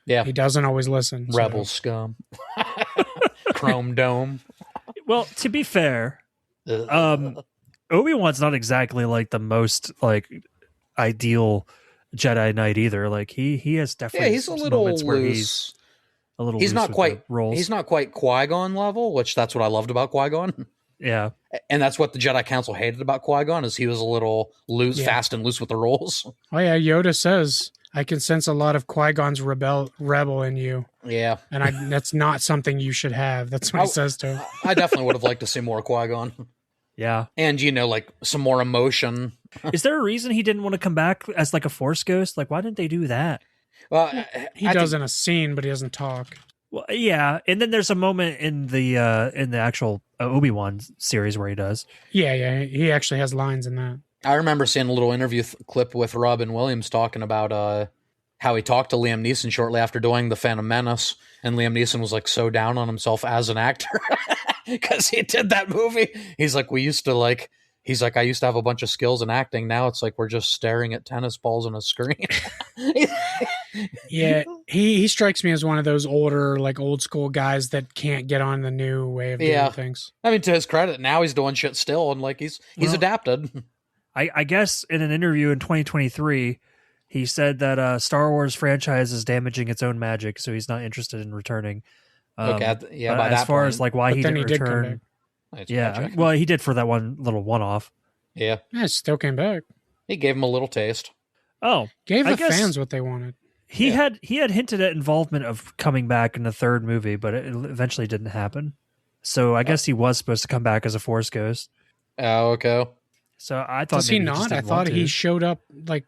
Yeah. He doesn't always listen. Rebel scum. Chrome Dome. Well, to be fair, Obi-Wan's not exactly like the most like ideal Jedi Knight either. Like he has definitely he's a little loose. Where he's a little. He's not quite. He's not quite Qui-Gon level, which that's what I loved about Qui-Gon. Yeah, and that's what the Jedi Council hated about Qui-Gon, is he was a little loose, fast and loose with the rolls. Oh yeah, Yoda says, "I can sense a lot of Qui-Gon's rebel in you." Yeah, and that's not something you should have. That's what he says to him. I definitely would have liked to see more Qui-Gon. Yeah, and like some more emotion. Is there a reason he didn't want to come back as like a Force ghost? Like, why didn't they do that? Well, he does in a scene, but he doesn't talk. Well, yeah, and then there's a moment in the actual Obi-Wan series where he does. Yeah, he actually has lines in that. I remember seeing a little interview clip with Robin Williams talking about how he talked to Liam Neeson shortly after doing The Phantom Menace, and Liam Neeson was like so down on himself as an actor because he did that movie. He's like, I used to have a bunch of skills in acting. Now it's like we're just staring at tennis balls on a screen. Yeah, he strikes me as one of those older, like old school guys that can't get on the new way of doing things. I mean, to his credit, now he's doing shit still, and like he's adapted. I guess in an interview in 2023, he said that Star Wars franchise is damaging its own magic, so he's not interested in returning. Okay, by as that far point. as like why he didn't return. Yeah, well, he did for that one little one-off. Yeah, it still came back. He gave him a little taste. Oh, gave the fans what they wanted. He had hinted at involvement of coming back in the third movie, but it eventually didn't happen. So I guess he was supposed to come back as a Force ghost. Oh, okay. So I thought Does he not? I thought he showed up like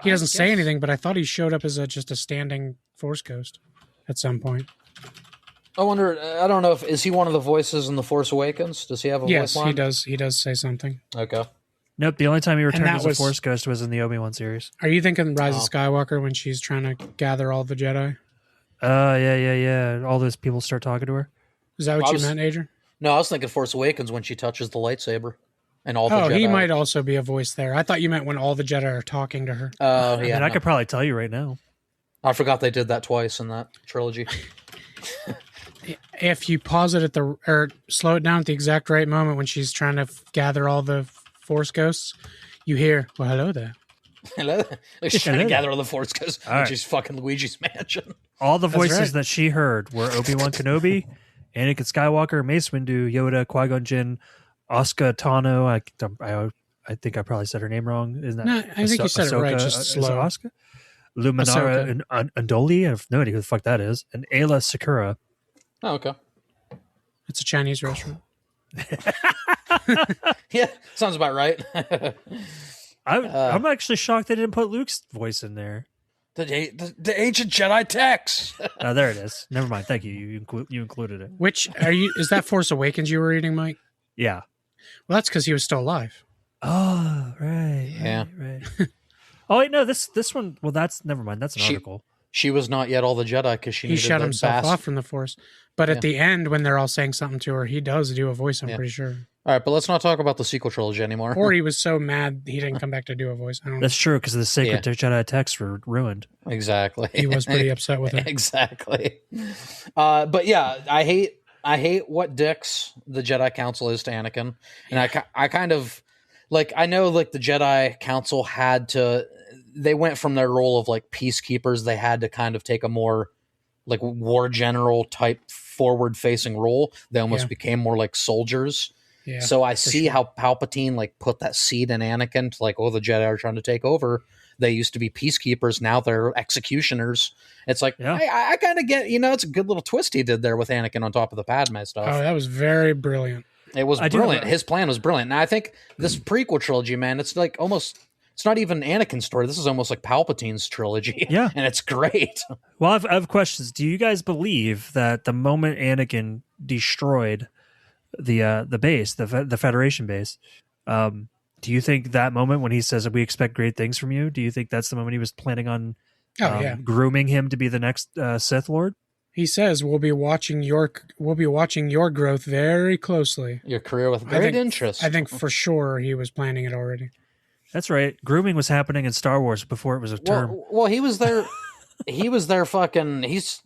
he doesn't say anything, but I thought he showed up as just a standing Force ghost at some point. I wonder. I don't know if is he one of the voices in The Force Awakens? Does he have a voice line? Yes, he does. He does say something. Okay. Nope. The only time he returned as a Force ghost was in the Obi-Wan series. Are you thinking Rise of Skywalker when she's trying to gather all the Jedi? Yeah. All those people start talking to her. Is that what you meant, Adrian? No, I was thinking Force Awakens when she touches the lightsaber and all the Jedi. He might also be a voice there. I thought you meant when all the Jedi are talking to her. Oh, yeah. I could probably tell you right now. I forgot they did that twice in that trilogy. If you pause it or slow it down at the exact right moment when she's trying to gather all the Force ghosts, you hear, "Well, hello there." Hello. She's trying to gather all the Force ghosts when she's fucking Luigi's Mansion. All the voices that she heard were Obi-Wan Kenobi, Anakin Skywalker, Mace Windu, Yoda, Qui-Gon Jinn, Asuka Tano. I think I probably said her name wrong. Isn't that? No, I think you said it right. Just slow. Asuka, Luminara, and Undoli. I have no idea who the fuck that is. And Ayla Sakura. Oh, okay. It's a Chinese restaurant. Yeah, sounds about right. I'm actually shocked they didn't put Luke's voice in there. The ancient Jedi text. There it is. Never mind. Thank you. You included it. Which is that Force Awakens you were reading, Mike? Yeah. Well, that's because he was still alive. Oh, right. Yeah. Right. Oh wait, no. This one. Well, that's never mind. That's an article. She was not yet all the Jedi because he shut himself off from the Force. But at the end, when they're all saying something to her, he does do a voice. I'm pretty sure. All right, but let's not talk about the sequel trilogy anymore. Or he was so mad he didn't come back to do a voice. I don't know. That's true because the sacred Jedi texts were ruined. Exactly. He was pretty upset with it. Exactly. But yeah, I hate what dicks the Jedi Council is to Anakin, and I kind of like I know like the Jedi Council had to. They went from their role of like peacekeepers. They had to kind of take a more like war general type forward facing role. They almost became more like soldiers. Yeah, so I see how Palpatine like put that seed in Anakin to like, oh, the Jedi are trying to take over. They used to be peacekeepers. Now they're executioners. It's like, I kind of get, it's a good little twist he did there with Anakin on top of the Padme stuff. Oh, that was very brilliant. It was brilliant. His plan was brilliant. And I think this prequel trilogy, man, it's like almost, it's not even Anakin's story. This is almost like Palpatine's trilogy. Yeah. And it's great. Well, I have questions. Do you guys believe that the moment Anakin destroyed the base, the Federation base, do you think that moment when he says we expect great things from you, do you think that's the moment he was planning on grooming him to be the next Sith Lord? He says we'll be watching your growth very closely. Your career with great interest. I think for sure he was planning it already. That's right. Grooming was happening in Star Wars before it was a term. Well, he was there. He was there. Fucking. He's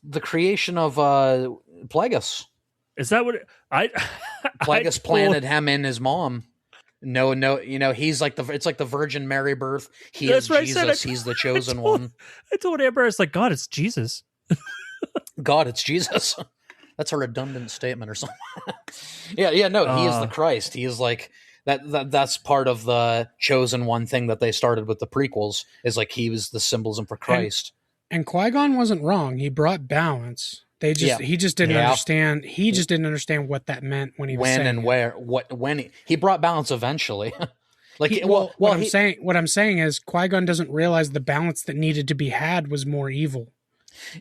the creation of Plagueis. Is that what Plagueis planted him and his mom? No, he's like it's like the Virgin Mary birth. He is Jesus. He's the chosen one. I told Amber, it's like, God, it's Jesus. God, it's Jesus. That's a redundant statement or something. Yeah. No, he is the Christ. He is like that's part of the chosen one thing that they started with the prequels is like he was the symbolism for Christ. And Qui-Gon wasn't wrong. He brought balance. He just didn't understand. He just didn't understand what that meant when he was saying and where when he brought balance eventually. What I'm saying is Qui-Gon doesn't realize the balance that needed to be had was more evil.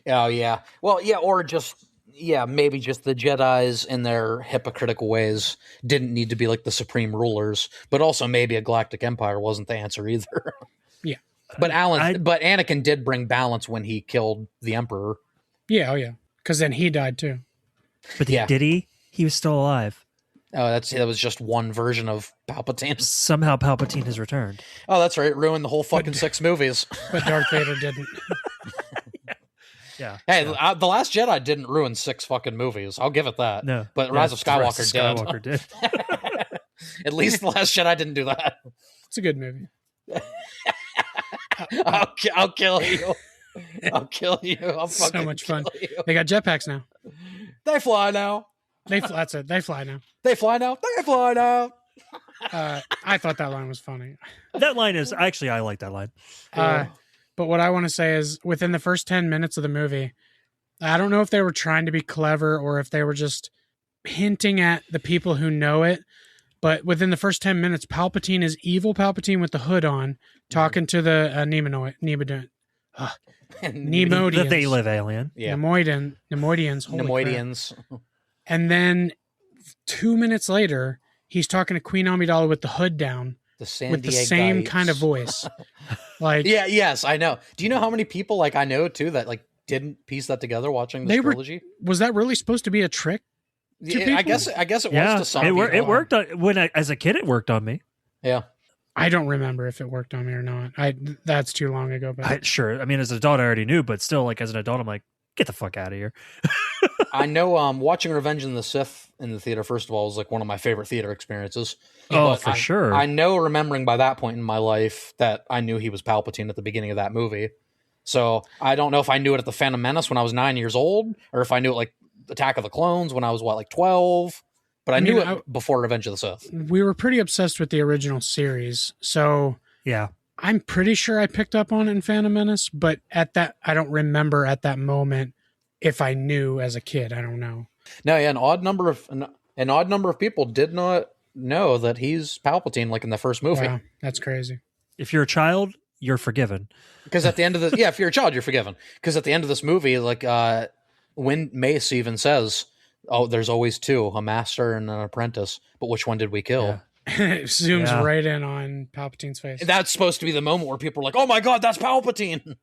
Oh yeah. Well, yeah, or just maybe just the Jedis in their hypocritical ways didn't need to be like the supreme rulers, but also maybe a galactic empire wasn't the answer either. Yeah. But Anakin did bring balance when he killed the Emperor. Yeah, because then he died too. But did he? He was still alive. Oh, that was just one version of Palpatine. Somehow Palpatine has returned. Oh, that's right. It ruined the whole fucking 6 movies. But Darth Vader didn't. Yeah. Hey, The Last Jedi didn't ruin 6 fucking movies. I'll give it that. No. But Rise of Skywalker did. At least The Last Jedi didn't do that. It's a good movie. I'll kill you. I'll kill you. I'll fucking so much fun. You. They got jetpacks now. They fly now. That's it. They fly now. They fly now. They fly now. I thought that line was funny. That line is actually, I like that line. But what I want to say is within the first 10 minutes of the movie, I don't know if they were trying to be clever or if they were just hinting at the people who know it. But within the first 10 minutes, Palpatine is evil Palpatine with the hood on, talking to the Nemodians. The they live alien. Yeah. Nemoidians. Nemoidians. And then 2 minutes later, he's talking to Queen Amidala with the hood down, with the same kind of voice. Like, yes, I know. Do you know how many people like I know too that like didn't piece that together watching this trilogy? Was that really supposed to be a trick? I guess it was to some people. It worked on, as a kid. It worked on me. Yeah. I don't remember if it worked on me or not. That's too long ago. But sure. I mean, as an adult, I already knew, but still, like as an adult, I'm like, get the fuck out of here. I know. Watching Revenge of the Sith in the theater, first of all, was like one of my favorite theater experiences. Oh, for sure. I know, remembering by that point in my life that I knew he was Palpatine at the beginning of that movie. So I don't know if I knew it at the Phantom Menace when I was 9 years old, or if I knew it like Attack of the Clones when I was 12. But I knew it before Revenge of the Sith. We were pretty obsessed with the original series, so yeah, I'm pretty sure I picked up on it in Phantom Menace. But I don't remember at that moment if I knew as a kid. I don't know. No, yeah, an odd number of people did not know that he's Palpatine, like in the first movie. Wow, that's crazy. If you're a child, you're forgiven. Because at the end of this, if you're a child, you're forgiven. Because at the end of this movie, like when Mace even says, "Oh, there's always two, a master and an apprentice, but which one did we kill?" Yeah. It zooms right in on Palpatine's face. That's supposed to be the moment where people are like, "Oh my god, that's Palpatine."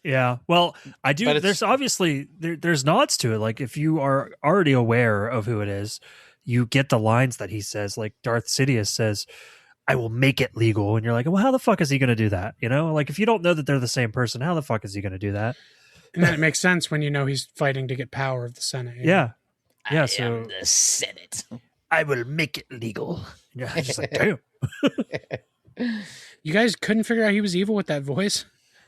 Yeah, well, I do. There's obviously there's nods to it. Like if you are already aware of who it is, you get the lines that he says. Like Darth Sidious says, "I will make it legal," and you're like, "Well, how the fuck is he going to do that?" You know, like if you don't know that they're the same person, how the fuck is he going to do that? And then it makes sense when you know he's fighting to get power of the Senate. Yeah. I am the Senate. I will make it legal. Yeah, I'm just like, damn. You guys couldn't figure out he was evil with that voice?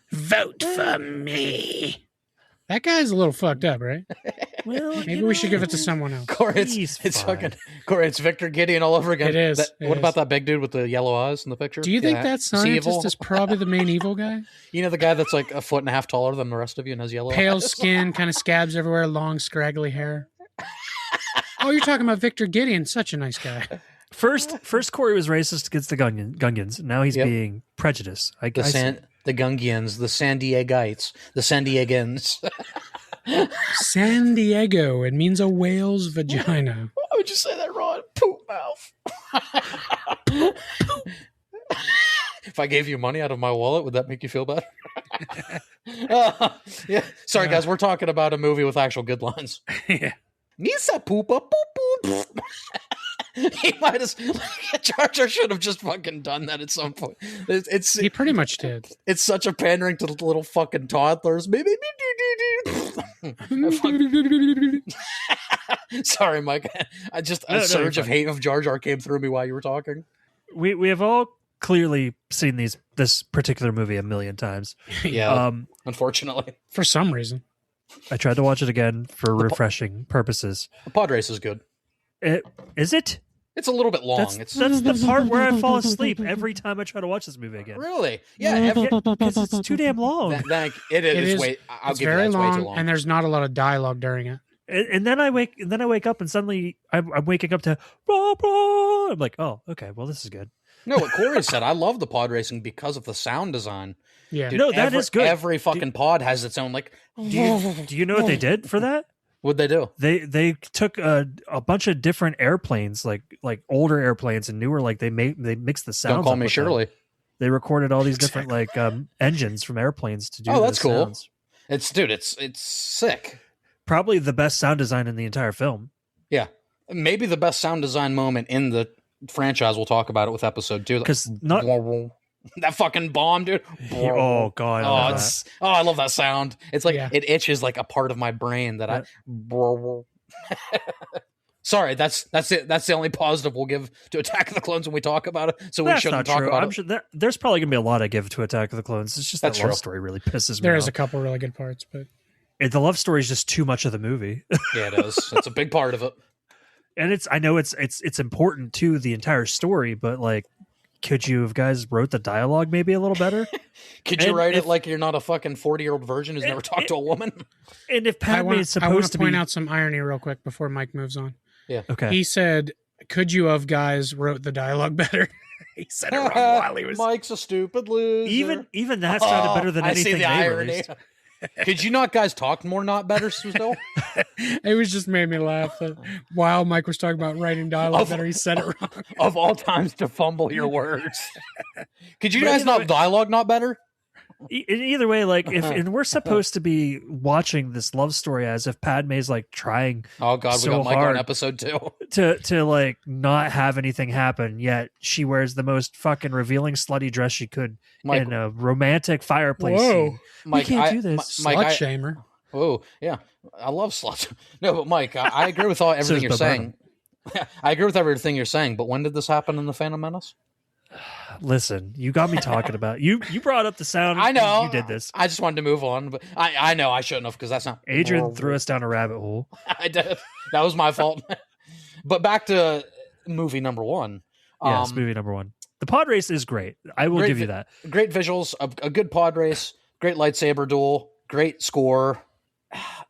Vote for me. That guy's a little fucked up, right? Well, maybe we should give it to someone else. Corey, it's Victor Gideon all over again. It is. What about that big dude with the yellow eyes in the picture? Do you think that scientist is probably the main evil guy? You know, the guy that's like a foot and a half taller than the rest of you and has yellow pale eyes? Skin, kind of scabs everywhere, long scraggly hair. Oh, you're talking about Victor Gideon. Such a nice guy. First Corey was racist against the Gungans. Now he's being prejudiced. The Gungians, the San Diegeites, the San Diegans. San Diego. It means a whale's vagina. Why would you say that wrong? Poop mouth. If I gave you money out of my wallet, would that make you feel better? Yeah. Sorry, guys. We're talking about a movie with actual good lines. Yeah. Nisa poopa poop poop. He might have. Jar Jar should have just fucking done that at some point. He pretty much did. It's such a pandering to the little fucking toddlers. Sorry, Mike. A surge of hate of Jar Jar came through me while you were talking. We have all clearly seen this particular movie a million times. Yeah, unfortunately, for some reason. I tried to watch it again for refreshing purposes. The pod race is good. Is it? It's a little bit long. That's the part where I fall asleep every time I try to watch this movie again. Really? Yeah, because it's too damn long. It is. It's very long, way too long, and there's not a lot of dialogue during it. And then I wake up, and suddenly I'm waking up to blah, blah. I'm like, oh, okay, well, this is good. No, what Corey said, I love the pod racing because of the sound design. Yeah, dude, that is good. Every fucking pod has its own like. Do you know what they did for that? What'd they do? They took a bunch of different airplanes, like older airplanes and newer. Like they mixed the sounds. Don't call me Shirley. Them. They recorded all these different engines from airplanes to do. Oh, that's cool. Sounds. It's sick. Probably the best sound design in the entire film. Yeah, maybe the best sound design moment in the franchise. We'll talk about it with episode 2. Because that fucking bomb, dude. Oh god. I love that sound. It's like it itches like a part of my brain that I. Sorry, that's it. That's the only positive we'll give to Attack of the Clones when we talk about it. So we shouldn't talk about it. Sure there's probably gonna be a lot I give to Attack of the Clones. It's just that love story really pisses me off. There is a couple really good parts, but the love story is just too much of the movie. Yeah, it is. It's a big part of it. And I know it's important to the entire story, but like, could you have guys wrote the dialogue maybe a little better? Could you write it like you're not a fucking 40-year-old virgin who's never talked to a woman? And if Padme is supposed to point out some irony real quick before Mike moves on. Yeah. Okay. He said, "Could you have guys wrote the dialogue better?" He said it wrong while he was. Mike's a stupid loser. Even that sounded better than anything I see the they irony. released. Could you not guys talk more not better still? It was just made me laugh that while Mike was talking about writing dialogue better, he said it wrong. Of all times to fumble your words. Could you guys not dialogue not better? Either way, like and we're supposed to be watching this love story as if Padme's like trying. Oh God, so we got Mike hard on episode 2 to like not have anything happen. Yet she wears the most fucking revealing slutty dress she could in a romantic fireplace scene. Mike, we can't do this. Slut shamer. Oh yeah, I love sluts. No, but Mike, I agree with everything you're saying. I agree with everything you're saying. But when did this happen in the Phantom Menace? Listen, you got me talking about you brought up the sound. I know you did this. I just wanted to move on, but I know I shouldn't have because that's not. Adrian threw us down a rabbit hole. I did. That was my fault. But back to movie number 1. Yes, movie number 1. The pod race is great. I will give you that. Great visuals, a good pod race, great lightsaber duel, great score.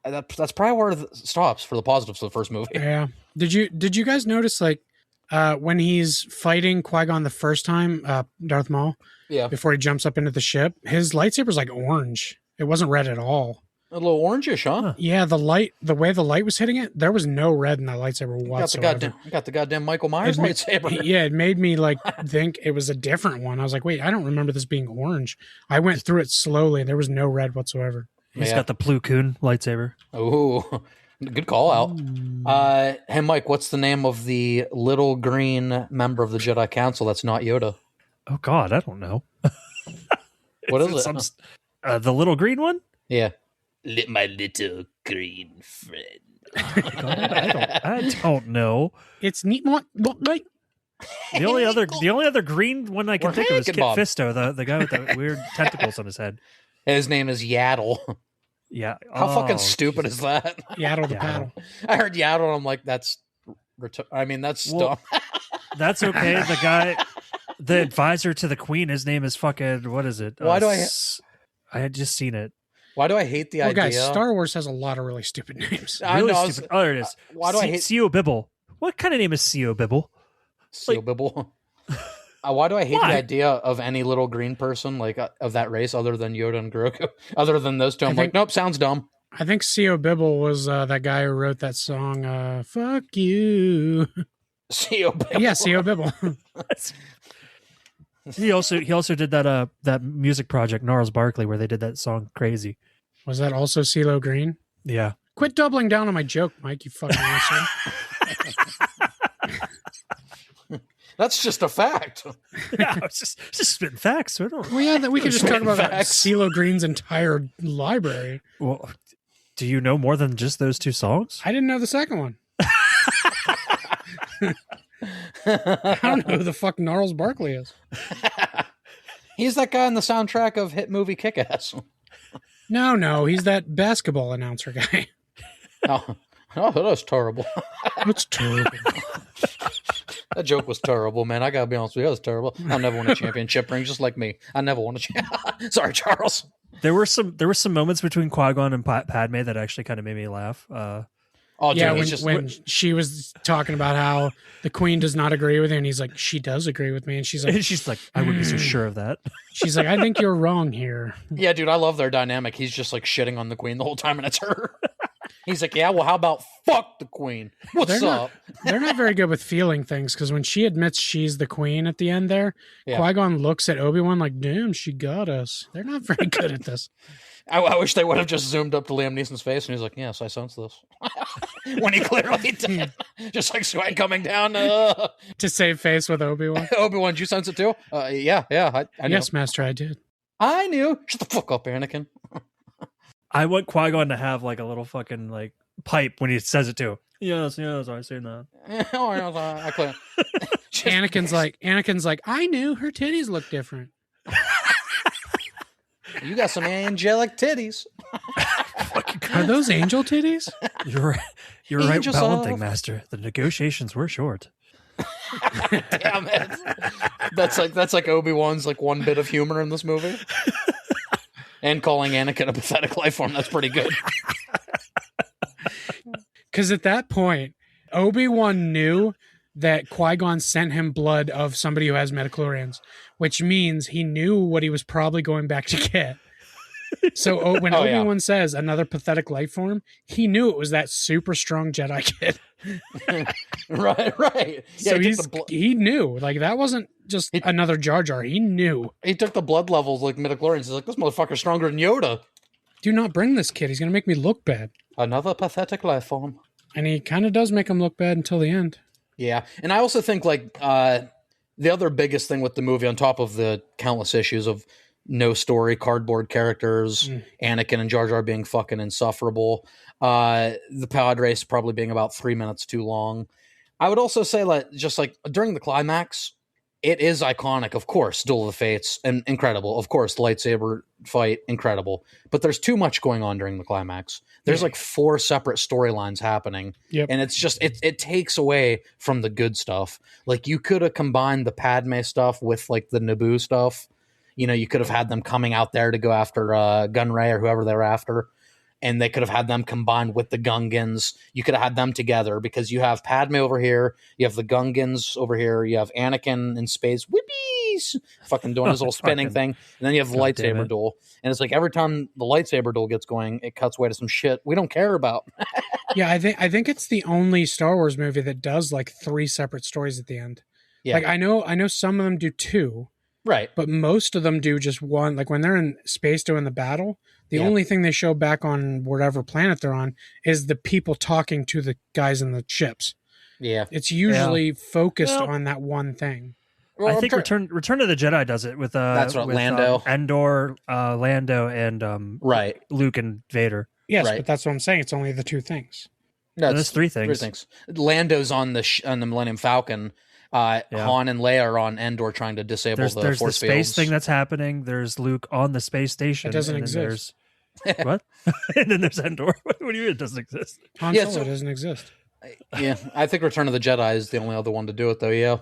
That's probably where it stops for the positives of the first movie. Yeah. Did you guys notice like when he's fighting Qui-Gon the first time, Darth Maul, before he jumps up into the ship, his lightsaber's like orange. It wasn't red at all. A little orangish, huh? Yeah, the way the light was hitting it, there was no red in that lightsaber whatsoever. Got the goddamn Michael Myers lightsaber. Yeah, it made me like think it was a different one. I was like, wait, I don't remember this being orange. I went through it slowly. There was no red whatsoever. He's got the Plo Koon lightsaber. Oh, good call out. Hey, Mike, what's the name of the little green member of the Jedi Council that's not Yoda? Oh, God, I don't know. What is it? The little green one? Yeah. My little green friend. I don't know. It's neat. What? The only other green one I can think of is Kit Fisto, the guy with the weird tentacles on his head. His name is Yaddle. Yeah. How fucking stupid is that? Yaddle the paddle. I heard Yaddle and I'm like, that's dumb. That's okay. The guy, the advisor to the queen, his name is fucking, what is it? Why do I had just seen it. Why do I hate the idea? Guys, Star Wars has a lot of really stupid names. Really stupid. Oh, there it is. Why do I hate C.O. Bibble? What kind of name is C.O. Bibble? C.O. Bibble? Why do I hate the idea of any little green person like of that race other than Yoda and Grogu? Other than those two, I'm like, nope, sounds dumb. I think C.O. Bibble was that guy who wrote that song, Fuck You. C.O. Bibble. Yeah, C.O. Bibble. He also did that music project, Gnarls Barkley, where they did that song Crazy. Was that also CeeLo Green? Yeah. Quit doubling down on my joke, Mike, you fucking asshole. That's just a fact. Yeah, it's just spitting facts. We could just talk about CeeLo Green's entire library. Well, do you know more than just those 2 songs? I didn't know the second one. I don't know who the fuck Gnarls Barkley is. He's that guy on the soundtrack of hit movie Kick-Ass. No, he's that basketball announcer guy. Oh, that was terrible. That's terrible. That joke was terrible, man. I gotta be honest with you, that was terrible. I'll never win a championship ring, just like me. I never won a championship. Sorry, Charles. There were some moments between Qui-Gon and Padme that actually kind of made me laugh. When she was talking about how the queen does not agree with her, and he's like, she does agree with me, and she's like, I wouldn't be so sure of that. She's like, I think you're wrong here. Yeah, dude, I love their dynamic. He's just like shitting on the queen the whole time, and it's her. He's like, yeah, well, how about fuck the queen? What's up? They're not very good with feeling things, because when she admits she's the queen at the end there, Qui-Gon looks at Obi-Wan like, damn, she got us. They're not very good at this. I wish they would have just zoomed up to Liam Neeson's face, and he's like, yes, I sense this. When he clearly did. Just like sweat coming down. To save face with Obi-Wan. Obi-Wan, did you sense it too? Yeah, I knew. Yes, Master, I did. I knew. Shut the fuck up, Anakin. I want Qui-Gon to have like a little fucking like pipe when he says it too. Yes, I seen that. Anakin's like, I knew her titties look different. You got some angelic titties. Are those angel titties? You're right about one thing, Master. The negotiations were short. Damn it. That's like Obi-Wan's like one bit of humor in this movie. And calling Anakin a pathetic life form. That's pretty good. Because at that point, Obi-Wan knew that Qui-Gon sent him blood of somebody who has Midi-Chlorians, which means he knew what he was probably going back to get. So when Obi-Wan says another pathetic life form, he knew it was that super strong Jedi kid. right. So he knew. Like, that wasn't just another Jar Jar. He knew. He took the blood levels like Midi-Chlorians. He's like, this motherfucker's stronger than Yoda. Do not bring this kid. He's going to make me look bad. Another pathetic life form. And he kind of does make him look bad until the end. Yeah. And I also think, like, the other biggest thing with the movie, on top of the countless issues of no story, cardboard characters, Anakin and Jar Jar being fucking insufferable, the pod race probably being about 3 minutes too long. I would also say, like, just like during the climax, it is iconic. Of course, Duel of the Fates, and incredible. Of course, lightsaber fight, incredible. But there's too much going on during the climax. There's like 4 separate storylines happening. Yep. And it's just, it takes away from the good stuff. Like, you could have combined the Padme stuff with like the Naboo stuff. You know, you could have had them coming out there to go after Gunray or whoever they were after. And they could have had them combined with the Gungans. You could have had them together, because you have Padme over here, you have the Gungans over here, you have Anakin in space, whippies, fucking doing his little spinning thing, and then you have the lightsaber duel. And it's like every time the lightsaber duel gets going, it cuts away to some shit we don't care about. Yeah, I think it's the only Star Wars movie that does like 3 separate stories at the end. Yeah. Like, I know some of them do 2. Right. But most of them do just 1. Like, when they're in space doing the battle, the only thing they show back on whatever planet they're on is the people talking to the guys in the ships. Yeah. It's usually focused on that one thing. Well, I think Return of the Jedi does it with that's right, with Lando, Endor, Lando, and right, Luke and Vader. Yes, but that's what I'm saying. It's only the 2 things. No, there's 3 things. 3 things. Lando's on the Millennium Falcon. Han and Leia are on Endor trying to disable the there's force the space fields. Thing that's happening. There's Luke on the space station. It doesn't exist. What? And then there's Endor. What do you mean it doesn't exist? Han Solo doesn't exist. Yeah, I think Return of the Jedi is the only other one to do it, though. Yeah,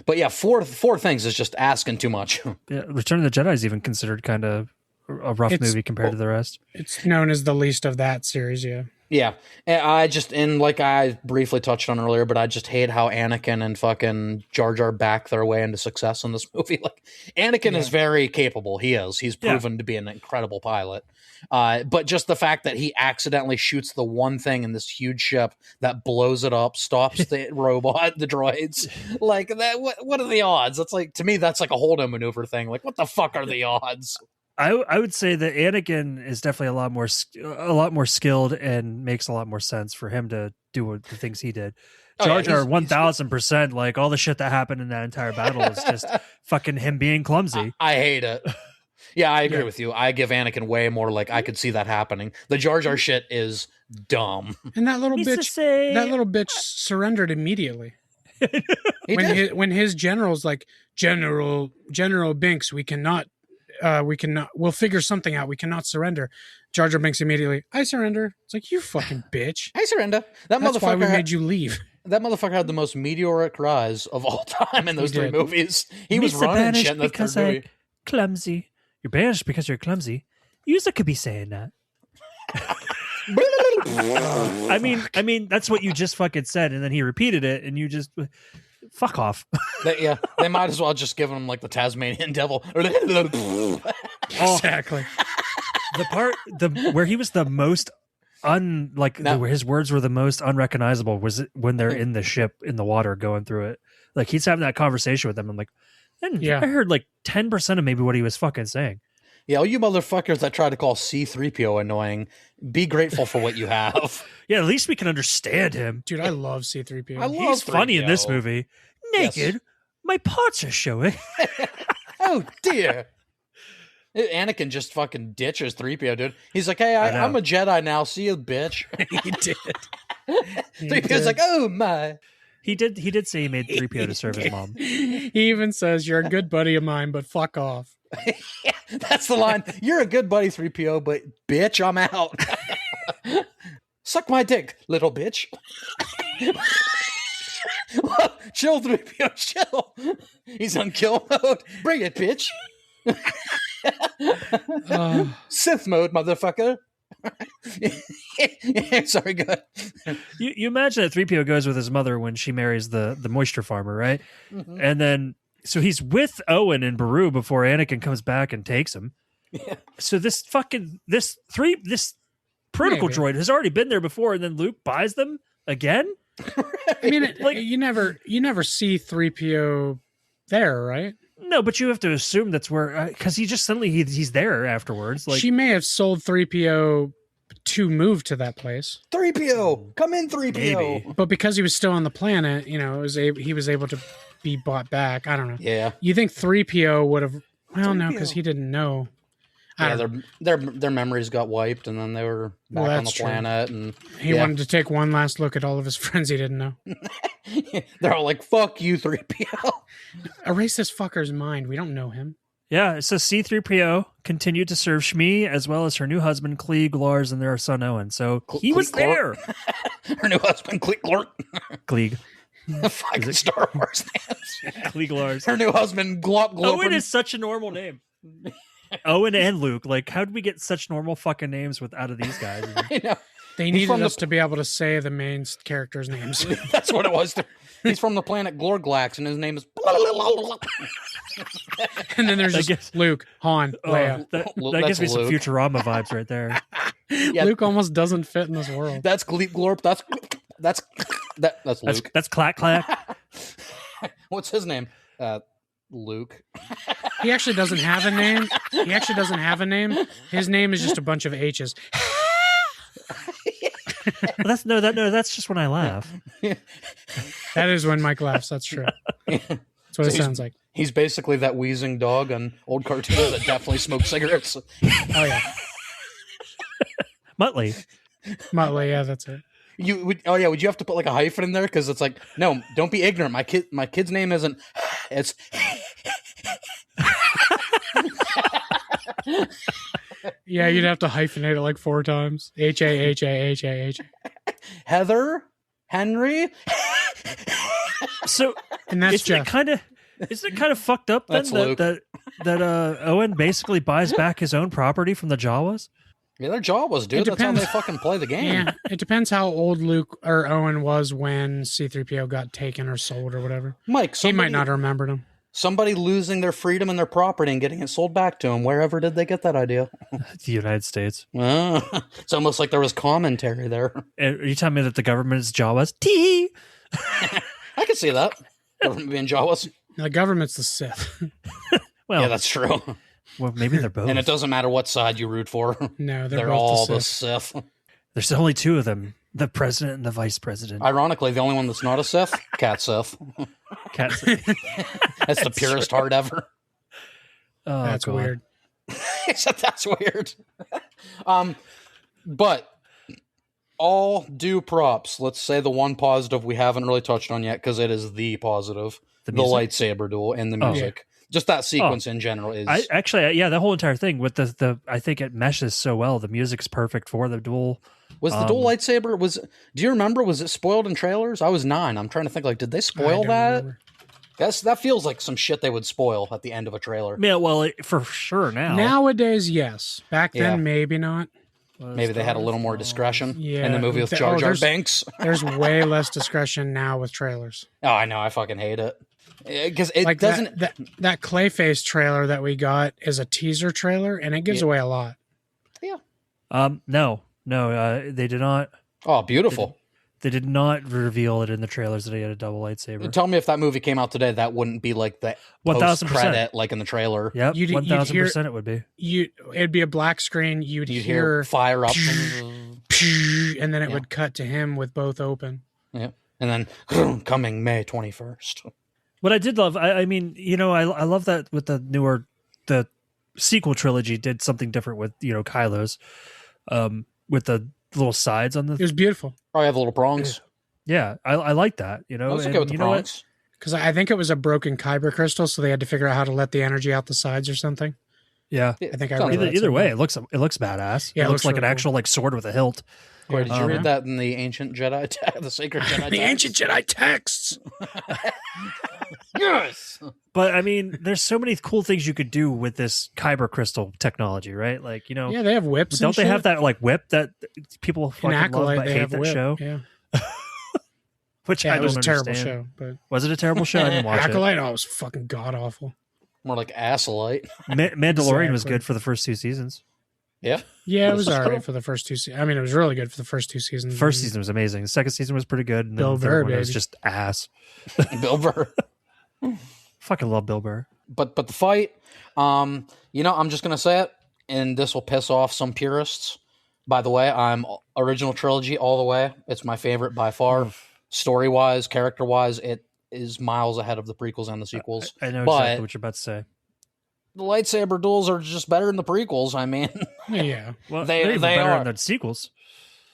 but yeah, four things is just asking too much. Yeah, Return of the Jedi is even considered kind of a rough movie compared to the rest. It's known as the least of that series. Yeah. Yeah, and like I briefly touched on earlier, but I just hate how Anakin and fucking Jar Jar back their way into success in this movie. Like, Anakin is very capable. He's proven to be an incredible pilot. But just the fact that he accidentally shoots the one thing in this huge ship that blows it up, stops the robot, the droids, like that. What are the odds? That's like, to me, that's like a Holdo maneuver thing. Like, what the fuck are the odds? I would say that Anakin is definitely a lot more skilled, and makes a lot more sense for him to do the things he did. Jar Jar 1000%, like all the shit that happened in that entire battle is just fucking him being clumsy. I hate it. Yeah, I agree with you. I give Anakin way more, like, I could see that happening. The Jar Jar shit is dumb. And that little bitch surrendered immediately. When his general's like, General Binks, we'll figure something out. We cannot surrender. Jar Jar Binks immediately, I surrender. It's like, you fucking bitch. I surrender. That's why we made you leave. That motherfucker had the most meteoric rise of all time in those 3 movies. He was running shit in the third movie. Clumsy. You're banished because you're clumsy. User could be saying that. I mean, that's what you just fucking said, and then he repeated it, and you just fuck off. They might as well just give him like the Tasmanian devil. Exactly. The part where he was the most where his words were the most unrecognizable was when they're in the ship in the water going through it. Like, he's having that conversation with them. I'm like, I heard like 10% of maybe what he was fucking saying. Yeah, all you motherfuckers that try to call C-3PO annoying, be grateful for what you have. Yeah, at least we can understand him. Dude, I love C-3PO. He's funny in this movie. Naked, my parts are showing. Oh, dear. Anakin just fucking ditches 3PO, dude. He's like, hey, I'm a Jedi now. See you, bitch. He did. 3PO's like, oh, my. He did say he made 3PO to serve his mom. He even says, you're a good buddy of mine, but fuck off. Yeah, that's the line. You're a good buddy, 3PO, but bitch, I'm out. Suck my dick, little bitch. Chill, 3PO, chill. He's on kill mode. Bring it, bitch. Sith mode, motherfucker. Sorry, go ahead. You imagine that 3PO goes with his mother when she marries the moisture farmer, right? Mm-hmm. And then, so he's with Owen and Beru before Anakin comes back and takes him. Yeah. So this protocol droid has already been there before, and then Luke buys them again. I mean, you never see 3PO there, right? No, but you have to assume that's where, because he just suddenly he's there afterwards. Like, she may have sold 3PO to move to that place. 3PO, come in, 3PO. Maybe. But because he was still on the planet, he was able to be bought back. I don't know. Yeah. You think 3PO would have? Well, 3PO. No, because he didn't know. Yeah, their memories got wiped, and then they were back on the planet. And he wanted to take one last look at all of his friends he didn't know. They're all like, "Fuck you, 3PO." Erase this fucker's mind. We don't know him. Yeah, so C-3PO continued to serve Shmi as well as her new husband, Klieg, Lars, and their son, Owen. So he was there. Her new husband, Klieg. Klieg. Fucking Star Wars names. Klieg Lars. Her new husband, Glop. Owen is such a normal name. Owen and Luke. Like, how did we get such normal fucking names out of these guys? I know. They needed us to be able to say the main characters' names. That's what it was. He's from the planet Glorglax, and his name is... And then there's just Luke, Han, Leia. That gives me some Futurama vibes right there. Yeah. Luke almost doesn't fit in this world. That's Glorp. That's Luke. That's Clack Clack. What's his name? Luke. He actually doesn't have a name. His name is just a bunch of H's. That's just when I laugh. That is when Mike laughs. That's true. That's what it sounds like. He's basically that wheezing dog on old cartoons that definitely smoke cigarettes. Oh yeah. Muttley, yeah, that's it. Would you have to put like a hyphen in there? Because it's like, no, don't be ignorant. My kid's name isn't. It's. Yeah, you'd have to hyphenate it like 4 times. H-A-H-A-H-A-H. Heather, Henry. So, and that's Jeff. Isn't it kind of fucked up then that Owen basically buys back his own property from the Jawas? Yeah, they're Jawas, dude. That's how they fucking play the game. Yeah, it depends how old Luke or Owen was when C-3PO got taken or sold or whatever. Mike, he might not have remembered him. Somebody losing their freedom and their property and getting it sold back to them. Wherever did they get that idea? The United States. It's almost like there was commentary there. Are you telling me that the government is Jawas? Tee! I can see that. Government being Jawas. The government's the Sith. Well, yeah, that's true. Well, maybe they're both. And it doesn't matter what side you root for. No, they're both all the Sith. There's only 2 of them. The president and the vice president. Ironically, the only one that's not a Sith, Cat Sith. Cat Sith. That's the purest heart ever. Oh, that's God. weird. That's weird. But all due props. Let's say the one positive we haven't really touched on yet, because it is the positive. The lightsaber duel and the music. Yeah. Just that sequence in general is... the whole entire thing with the I think it meshes so well. The music's perfect for the duel. Was the dual lightsaber, do you remember, was it spoiled in trailers? I was 9. I'm trying to think, like, did they spoil that? That feels like some shit they would spoil at the end of a trailer. Yeah, well, for sure now. Nowadays, yes. Back then, maybe not. Maybe they had a little more discretion in the movie with Jar Jar Binks. There's way less discretion now with trailers. Oh, I know. I fucking hate it. Because it like doesn't... That Clayface trailer that we got is a teaser trailer, and it gives away a lot. Yeah. No, they did not. Oh, beautiful. They did not reveal it in the trailers that he had a double lightsaber. Tell me if that movie came out today, that wouldn't be like the 1,000% credit like in the trailer. Yep, 1,000% it would be. It'd be a black screen. You'd hear fire up, and then it would cut to him with both open. Yeah, and then coming May 21st. What I did love, I mean, I love that with the sequel trilogy did something different with Kylo's, with the little sides on the. It was beautiful. Oh, I have the little prongs. Yeah, I like that. I was okay with the prongs. Because I think it was a broken kyber crystal, so they had to figure out how to let the energy out the sides or something. Yeah, I think either way, it looks badass. Yeah, it looks like really an actual like sword with a hilt. Wait, did you read that in the ancient Jedi, the sacred Jedi? The ancient Jedi texts. Yes. But I mean, there's so many cool things you could do with this kyber crystal technology, right? Like, you know, Yeah, they have whips. Don't they have that like whip that people fucking love Acolyte, but hate that whip. show? Yeah. Which Yeah, I it don't was a understand. terrible show. But Was it a terrible show? I didn't watch Acolyte, oh, it was fucking god awful. More like Asolite. Mandalorian was Exactly. good for the first 2 seasons. Yeah. Yeah, it was alright for the first 2 seasons. I mean, it was really good for the first 2 seasons. First season was amazing. The second season was pretty good. And then Bill the third Burr, one was baby. just ass. Bill Burr. Fucking love Bill Burr. But the fight, you know, I'm just gonna say it, and this will piss off some purists. By the way, I'm original trilogy all the way. It's my favorite by far. Story wise, character wise, it is miles ahead of the prequels and the sequels. I know but exactly what you're about to say. the lightsaber duels are just better than the prequels. I mean, Yeah. Well, They- they're even they better are. than the sequels.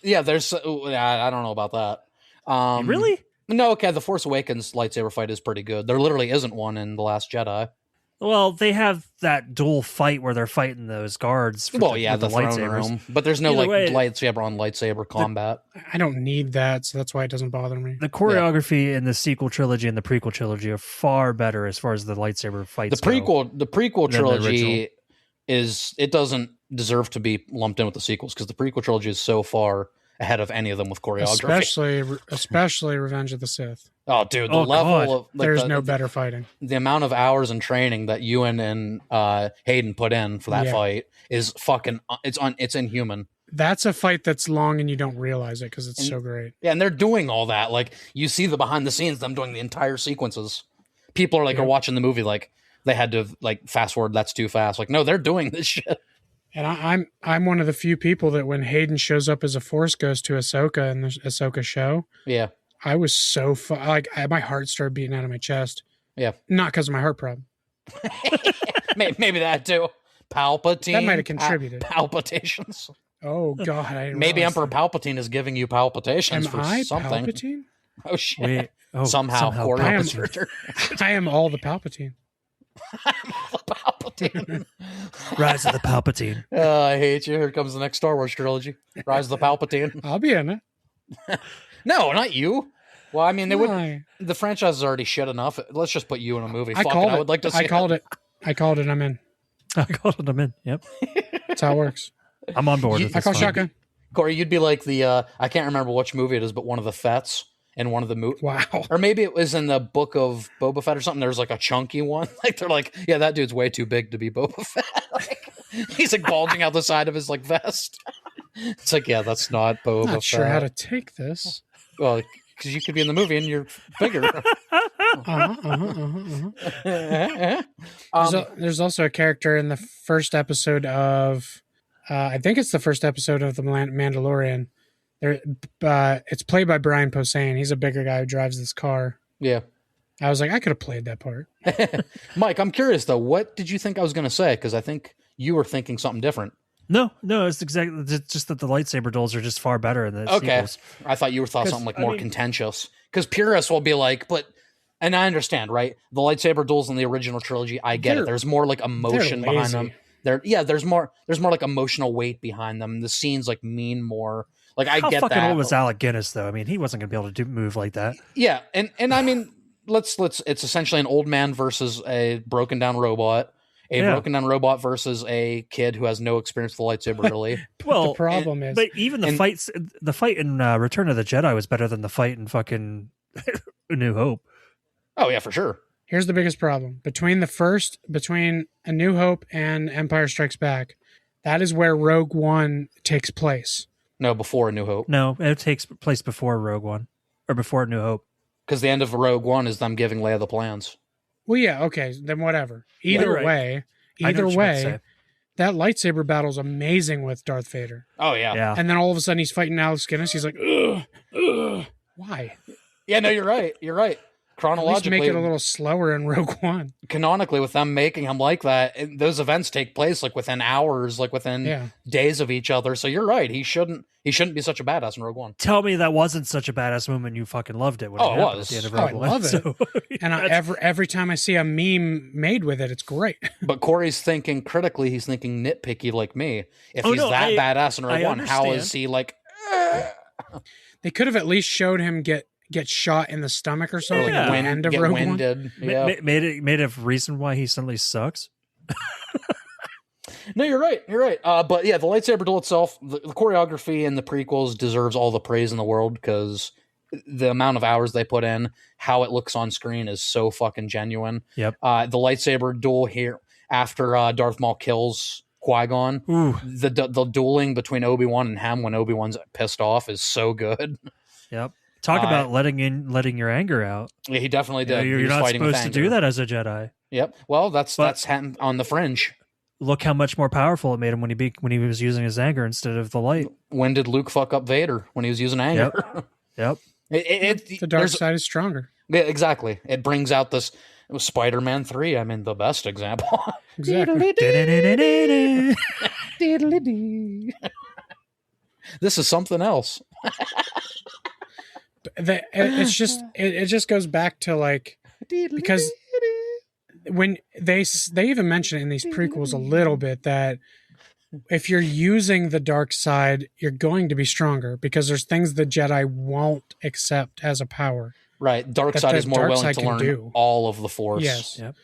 yeah, there's I don't know about that. Really? No, okay. The Force Awakens lightsaber fight is pretty good. There literally isn't one in The Last Jedi. Well, they have that dual fight where they're fighting those guards. Well, with yeah, the throne lightsabers. room, but there's no Either way- lightsaber on lightsaber combat. I don't need that, so that's why it doesn't bother me. The choreography in the sequel trilogy and the prequel trilogy are far better as far as the lightsaber The fights go. prequel than the original. trilogy it doesn't deserve to be lumped in with the sequels because the prequel trilogy is so far ahead of any of them with choreography. Especially Revenge of the Sith. Oh, dude, the Oh, level God. of There's no better fighting. the amount of hours and training that Ewan and Hayden put in for that Yeah. fight is fucking it's inhuman. That's a fight that's long and you don't realize it because it's so great. Yeah, and they're doing all that. Like you see the behind the scenes, them doing the entire sequences. People are like Yeah. are watching the movie like they had to like fast forward. That's too fast. Like no, they're doing this shit. And I'm one of the few people that when Hayden shows up as a Force ghost to Ahsoka in the Ahsoka show, Yeah, I was so my heart started beating out of my chest. yeah. Not because of my heart problem. Maybe that too. Palpatine. That might have contributed. Palpitations. Oh God, I didn't Maybe realize Emperor that. Palpatine is giving you palpitations Am for I something. Palpatine? Oh shit! Wait, somehow Corey I am- Palpatine. I am all the Palpatine. Palpatine. Rise of the Palpatine. I hate you. Here comes the next Star Wars trilogy. Rise of the Palpatine. I'll be in it. No, not you. Well, I mean, they would. Why? The franchise is already shit enough. Let's just put you in a movie. I Fuck called it. it. I would like to see. I called it. I called it. I'm in. I called them in. Yep, That's how it works. I'm on board. You- with I this call one. shotgun. Corey, you'd be like the. I can't remember which movie it is, but one of the Fets in one of the movies. Wow. Or maybe it was in the book of Boba Fett or something. There's like a chunky one. Like they're like, yeah, that dude's way too big to be Boba Fett. Like, he's like bulging out the side of his like vest. It's like, yeah, that's not Boba Not Fett. sure how to take this. Well, because you could be in the movie and you're bigger. There's also a character in the first episode of, I think it's the first episode of the Mandalorian. There, it's played by Brian Posehn. He's a bigger guy who drives this car. Yeah. I was like, I could have played that part. Mike, I'm curious though. What did you think I was going to say? Because I think you were thinking something different. No, it's exactly it's just that the lightsaber duels are just far better in the Okay. sequels. I thought you were thought 'Cause, something like I more mean- contentious. Because purists will be like, but, and I understand, right? The lightsaber duels in the original trilogy, I get it. They're- There's more like emotion they're behind lazy. them. There's more like emotional weight behind them. The scenes like mean more. Like I How get fucking that. old was Alec Guinness though? I mean, he wasn't going to be able to move like that. Yeah, and I mean, let's. It's essentially an old man versus a broken down robot. Yeah. Broken down robot versus a kid who has no experience with the lightsaber. Really, Well, The problem is, but even the fight in Return of the Jedi was better than the fight in fucking A New Hope. oh yeah, for sure. here's the biggest problem. Between A New Hope and Empire Strikes Back, that is where Rogue One takes place. No, before A New Hope, No, it takes place before Rogue One or before A New Hope. because the end of Rogue One is them giving Leia the plans. Well, yeah, okay, then whatever. You're Either right. way, I know what you meant to say. that lightsaber battle's amazing with Darth Vader. Oh yeah, Yeah. And then all of a sudden he's fighting Alex Guinness. He's like, ugh, ugh. Why? yeah. No, you're right. You're right. chronologically, at least make it a little slower in Rogue One. Canonically, with them making him like that, those events take place like within hours, like within days of each other. So you're right. He shouldn't be such a badass in Rogue One. Tell me that wasn't such a badass moment. You fucking loved it. When it was at the end of Rogue One. I love it. So, and every time I see a meme made with it, it's great. But Corey's thinking critically. He's thinking nitpicky like me. If he's badass in Rogue One, how is he like? They could have at least showed him get shot in the stomach or something at the end of Rogue One. Yeah. Made a reason why he suddenly sucks. No, you're right. But yeah, the lightsaber duel itself, the choreography in the prequels deserves all the praise in the world because the amount of hours they put in, how it looks on screen is so fucking genuine. Yep. The lightsaber duel here after Darth Maul kills Qui-Gon, the dueling between Obi-Wan and him when Obi-Wan's pissed off is so good. Yep. Talk about letting your anger out. Yeah, he definitely did. You're not supposed to do that as a Jedi. Yep. Well, that's on the fringe. Look how much more powerful it made him when he was using his anger instead of the light. When did Luke fuck up Vader? When he was using anger. Yep. The dark side is stronger. Yeah, exactly. It brings out this. It was Spider-Man 3. I mean, the best example. Exactly. This is something else. It just goes back to like, because when they even mention it in these prequels a little bit that if you're using the dark side, you're going to be stronger because there's things the Jedi won't accept as a power. Right. Dark side is more willing to learn all of the Force. Yes. Yep.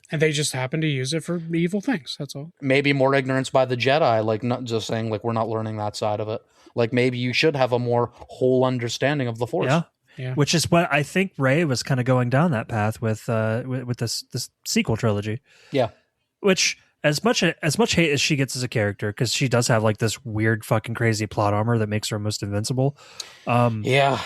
And they just happen to use it for evil things. That's all. Maybe more ignorance by the Jedi, like not just saying like we're not learning that side of it. Like maybe you should have a more whole understanding of the Force. Yeah. Which is what I think Rey was kind of going down that path with this sequel trilogy. Yeah. Which as much hate as she gets as a character, because she does have like this weird fucking crazy plot armor that makes her almost invincible. Yeah.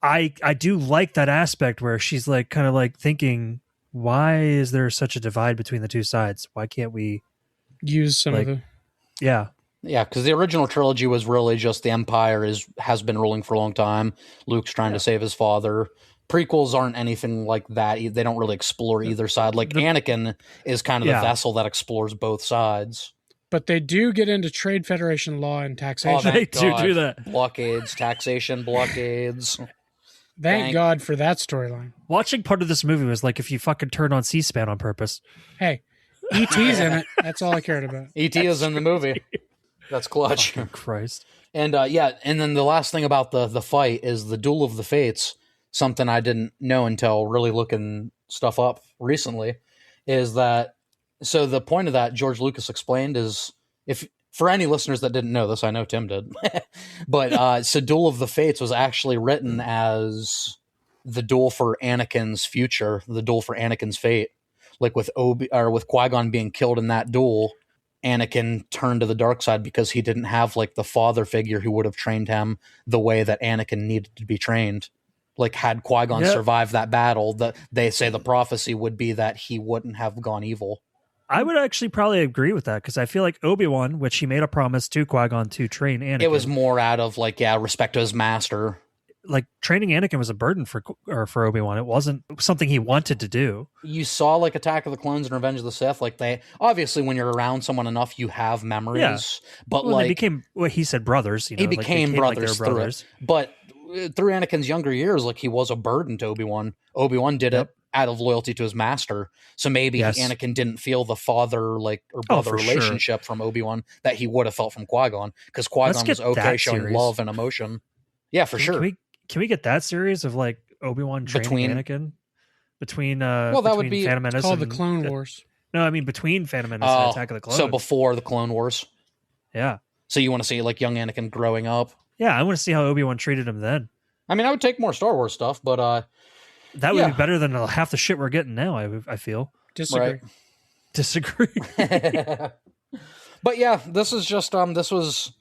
I do like that aspect where she's like kind of like thinking, why is there such a divide between the two sides? Why can't we use some of the Yeah, because the original trilogy was really just the Empire has been ruling for a long time. Luke's trying to save his father. Prequels aren't anything like that. They don't really explore either side. Like Anakin is kind of the vessel that explores both sides. But they do get into Trade Federation law and taxation. Oh, they do that. Blockades, taxation, blockades. Thank God for that storyline. Watching part of this movie was like if you fucking turn on C-SPAN on purpose. Hey, E.T.'s in it. That's all I cared about. E.T. is in the movie. That's clutch. Fucking Christ. And and then the last thing about the fight is the Duel of the Fates, something I didn't know until really looking stuff up recently, is that, so the point of that George Lucas explained is, if for any listeners that didn't know this, I know Tim did, but so Duel of the Fates was actually written as the duel for Anakin's future, the duel for Anakin's fate. Like with Qui-Gon being killed in that duel, Anakin turned to the dark side because he didn't have like the father figure who would have trained him the way that Anakin needed to be trained. Like had Qui-Gon survived that battle, they say the prophecy would be that he wouldn't have gone evil. I would actually probably agree with that because I feel like Obi-Wan, which he made a promise to Qui-Gon to train Anakin. It was more out of like, respect to his master. Like training Anakin was a burden for Obi-Wan. It wasn't something he wanted to do. You saw like Attack of the Clones and Revenge of the Sith. Like they obviously, when you're around someone enough, you have memories. But they became he said brothers. You know, he became brothers through it. But through Anakin's younger years, like he was a burden to Obi-Wan. Obi-Wan did it out of loyalty to his master. So maybe Anakin didn't feel the father or brother relationship from Obi-Wan that he would have felt from Qui-Gon, because Qui-Gon was okay showing love and emotion. Yeah, for sure. Can we get that series of like Obi-Wan training Anakin between that would be Phantom Menace called the Clone Wars. No, I mean between Phantom Menace and Attack of the Clones. So before the Clone Wars. Yeah. So you want to see like young Anakin growing up? Yeah, I want to see how Obi-Wan treated him then. I mean, I would take more Star Wars stuff, but that would be better than half the shit we're getting now. I feel. Disagree. But yeah, this is just this was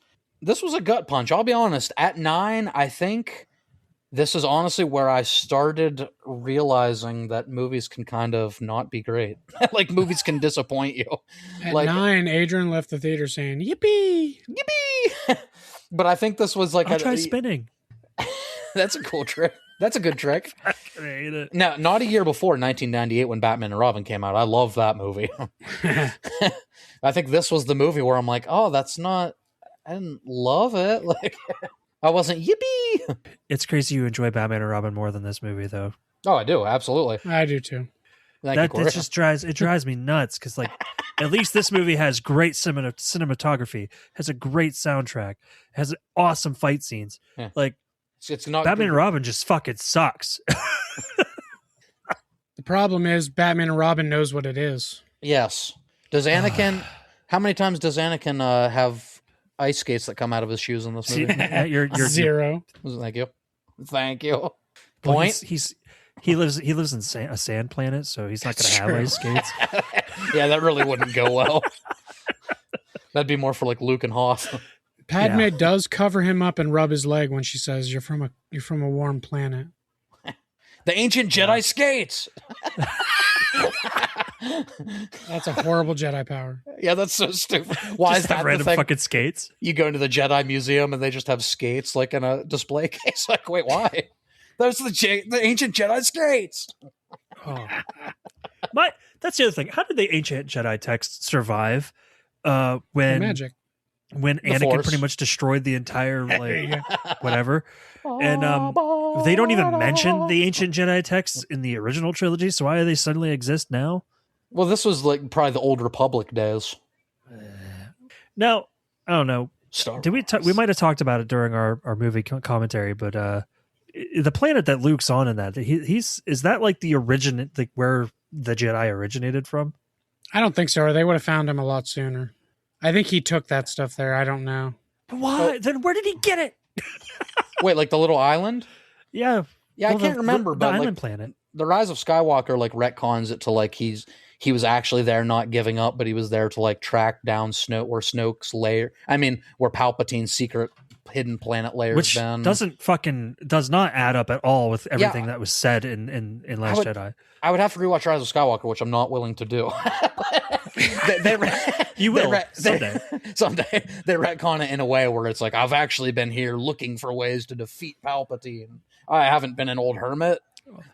a gut punch. I'll be honest. At 9, I think this is honestly where I started realizing that movies can kind of not be great. Like movies can disappoint you. At 9, Adrian left the theater saying, "Yippee, yippee!" But I think this was like I'll try spinning. That's a cool trick. That's a good trick. I hate it. Now, not a year before 1998 when Batman and Robin came out. I love that movie. I think this was the movie where I'm like, oh, that's not. I didn't love it. Like, I wasn't yippee. It's crazy you enjoy Batman and Robin more than this movie, though. Oh, I do. Absolutely. I do too. That just drives me nuts because, like, at least this movie has great cinematography, has a great soundtrack, has awesome fight scenes. Yeah. Like, it's not Batman and Robin just fucking sucks. The problem is Batman and Robin knows what it is. Yes. Does Anakin? How many times does Anakin have ice skates that come out of his shoes in this movie? You're 0. Thank you. Thank you. Well, Point. He lives in a sand planet, so he's not going to have ice skates. Yeah, that really wouldn't go well. That'd be more for like Luke and Hoth. Padme does cover him up and rub his leg when she says, "You're from a warm planet." The ancient Jedi skates. That's a horrible Jedi power. Yeah, that's so stupid. Why is that random the thing? fucking skates? You go into the Jedi Museum and they just have skates like in a display case. Like, wait, why? Those are the ancient Jedi skates. Oh. That's the other thing. How did the ancient Jedi texts survive when Magic. When The Anakin Force. pretty much destroyed the entire whatever? And they don't even mention the ancient Jedi texts in the original trilogy, so why do they suddenly exist now? Well, this was like probably the old Republic days. Now, I don't know. Star Did we we might have talked about it during our movie commentary, but the planet that Luke's on in that is that like the origin, like where the Jedi originated from? I don't think so. Or they would have found him a lot sooner. I think he took that stuff there. I don't know. Why? Then where did he get it? Wait, like the little island? Yeah. Yeah, Well, I can't remember, the but island like planet. the Rise of Skywalker like retcons it to like he was actually there not giving up, but he was there to like track down Snoke's lair. I mean, where Palpatine's secret hidden planet lair Which been. does not add up at all with everything that was said in Last Jedi. I would have to rewatch Rise of Skywalker, which I'm not willing to do. You will someday. Someday they retcon it in a way where it's like I've actually been here looking for ways to defeat Palpatine. I haven't been an old hermit.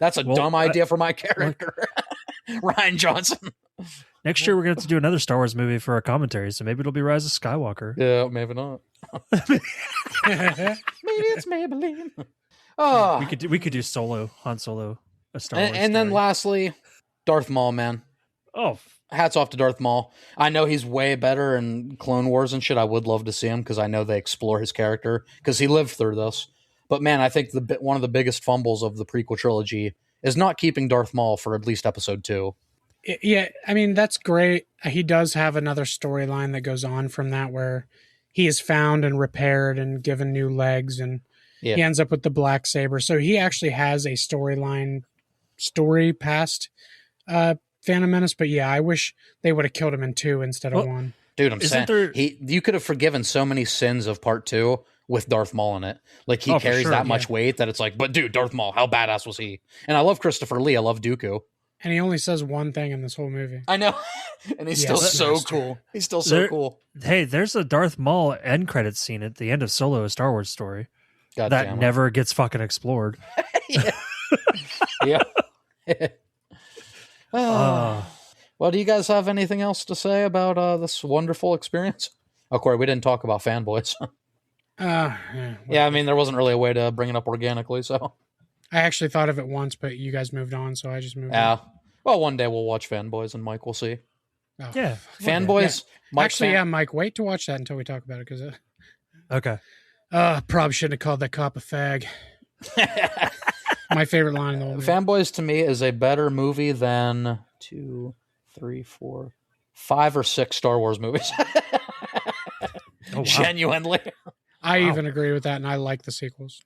That's a dumb idea for my character, Ryan Johnson. Next year we're going to have to do another Star Wars movie for our commentary, so maybe it'll be Rise of Skywalker. Yeah, maybe not. Maybe it's Maybelline. Oh, we could do Han Solo, a Star Wars. And then lastly, Darth Maul, man. Oh, hats off to Darth Maul. I know he's way better in Clone Wars and shit. I would love to see him because I know they explore his character because he lived through this. But man, I think one of the biggest fumbles of the prequel trilogy is not keeping Darth Maul for at least episode 2. Yeah, I mean, that's great. He does have another storyline that goes on from that where he is found and repaired and given new legs, and he ends up with the black saber. So he actually has a story past Phantom Menace. But yeah, I wish they would have killed him in 2 instead of 1. Dude, I'm saying you could have forgiven so many sins of part 2 with Darth Maul in it. Like he carries that much weight that it's like, but dude, Darth Maul, how badass was he? And I love Christopher Lee. I love Dooku. And he only says one thing in this whole movie. I know. And he's still so cool. He's still so cool. Hey, there's a Darth Maul end credits scene at the end of Solo, a Star Wars story. God that never gets fucking explored. Yeah. Well, do you guys have anything else to say about this wonderful experience? Oh, Corey, we didn't talk about fanboys. Yeah, I mean, there wasn't really a way to bring it up organically, so. I actually thought of it once, but you guys moved on, so I just moved on. Well, one day we'll watch Fanboys, and Mike will see. Oh, yeah. Fanboys. Yeah. Mike, wait to watch that until we talk about it, because okay. Probably shouldn't have called that cop a fag. My favorite line in the whole movie. Fanboys, to me, is a better movie than 2, 3, 4, 5 or 6 Star Wars movies. Wow. Genuinely. I even agree with that, and I like the sequels.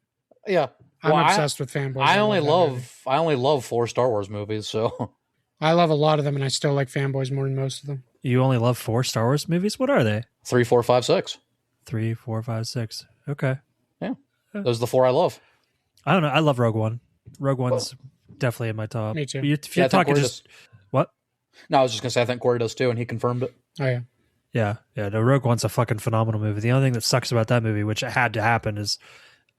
Yeah. I'm obsessed with Fanboys. I only love 4 Star Wars movies, so I love a lot of them, and I still like Fanboys more than most of them. You only love 4 Star Wars movies? What are they? 3, 4, 5, 6. 3, 4, 5, 6. Okay. Yeah. Those are the 4 I love. I don't know. I love Rogue One. Rogue One's definitely in my top. Me too. If you're talking just... What? No, I was just going to say I think Corey does too, and he confirmed it. Oh, yeah. Yeah. No, Rogue One's a fucking phenomenal movie. The only thing that sucks about that movie, which had to happen, is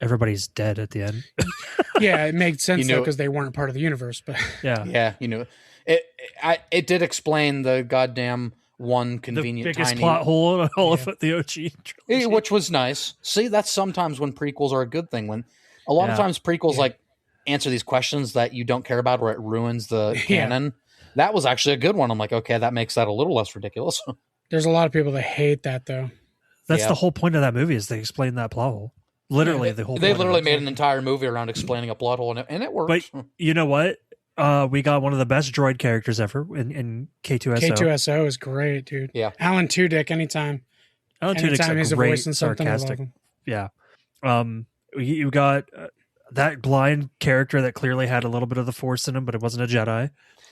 everybody's dead at the end. Yeah, it made sense though because they weren't part of the universe. But yeah, it did explain the goddamn one convenient the biggest tiny plot hole in all of the OG trilogy. Which was nice. See, that's sometimes when prequels are a good thing. When a lot of times prequels like answer these questions that you don't care about, or it ruins the canon. That was actually a good one. I'm like, okay, that makes that a little less ridiculous. There's a lot of people that hate that though. That's the whole point of that movie, is they explain that plot hole. Literally, the whole. They literally made an entire movie around explaining a plot hole, and it worked. But you know what? We got one of the best droid characters ever in K2SO. K2SO is great, dude. Yeah. Alan Tudyk, anytime. Alan Tudyk's a great, sarcastic. Yeah. You got that blind character that clearly had a little bit of the Force in him, but it wasn't a Jedi.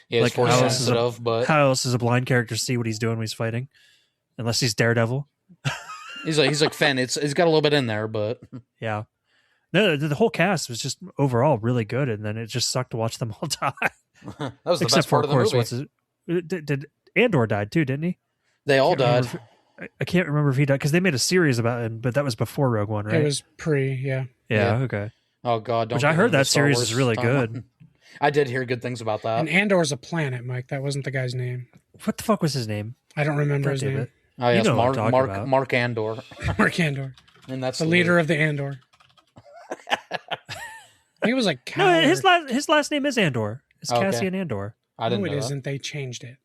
Yeah, like, Force sensitive, but how else is a blind character see what he's doing when he's fighting? Unless he's Daredevil. He's like Finn. He's got a little bit in there, but yeah. No, the whole cast was just overall really good, and then it just sucked to watch them all die. That was the best part of the movie. Did Andor died too, didn't he? They all died. I can't remember if he died, because they made a series about him, but that was before Rogue One, right? It was yeah. Okay. Oh God! Which I heard that series is really good. I did hear good things about that. And Andor's a planet, Mike. That wasn't the guy's name. What the fuck was his name? I don't remember his name. Oh yes, Mark Andor. Mark Andor. And that's the leader of the Andor. He was like no, his last name is Andor. It's Cassian Andor. I didn't know it isn't. They changed it.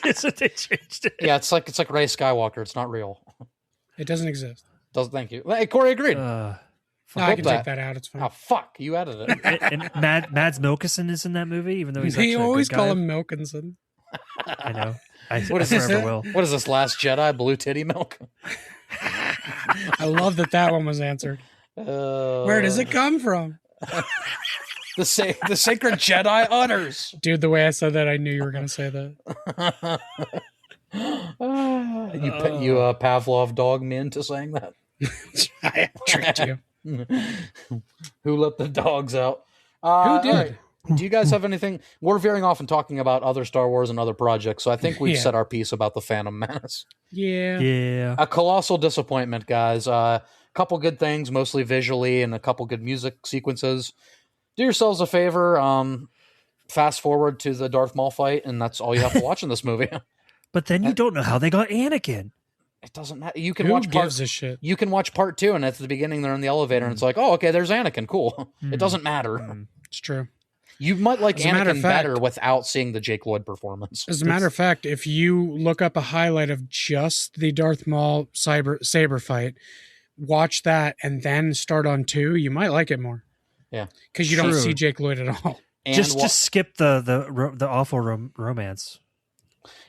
They changed it. Yeah, it's like Rey Skywalker. It's not real. It doesn't exist. Thank you. Hey, Corey agreed. No, I can take that out. It's fine. Oh fuck, you added it. And Mads Mikkelsen is in that movie, even though he's they always call him Milkinson. I know. What is this? What is this? Last Jedi blue titty milk? I love that one was answered. Where does it come from? The sacred Jedi udders. Dude, the way I said that, I knew you were going to say that. You Pavlov dog me into saying that. I tricked you. Who let the dogs out? Who did? Right. Do you guys have anything? We're veering off and talking about other Star Wars and other projects, so I think we've said our piece about the Phantom Menace. Yeah. A colossal disappointment, guys. Couple good things, mostly visually, and a couple good music sequences. Do yourselves a favor. Fast forward to the Darth Maul fight, and that's all you have to watch in this movie. But then you don't know how they got Anakin. It doesn't matter. You can watch part. Shit? You can watch part 2, and at the beginning they're in the elevator, and it's like, oh, okay, there's Anakin. Cool. It doesn't matter. It's true. You might like Anakin better without seeing the Jake Lloyd performance. As a matter of fact, if you look up a highlight of just the Darth Maul saber fight, watch that, and then start on 2, you might like it more. Yeah, because you don't see Jake Lloyd at all. And just skip the awful romance.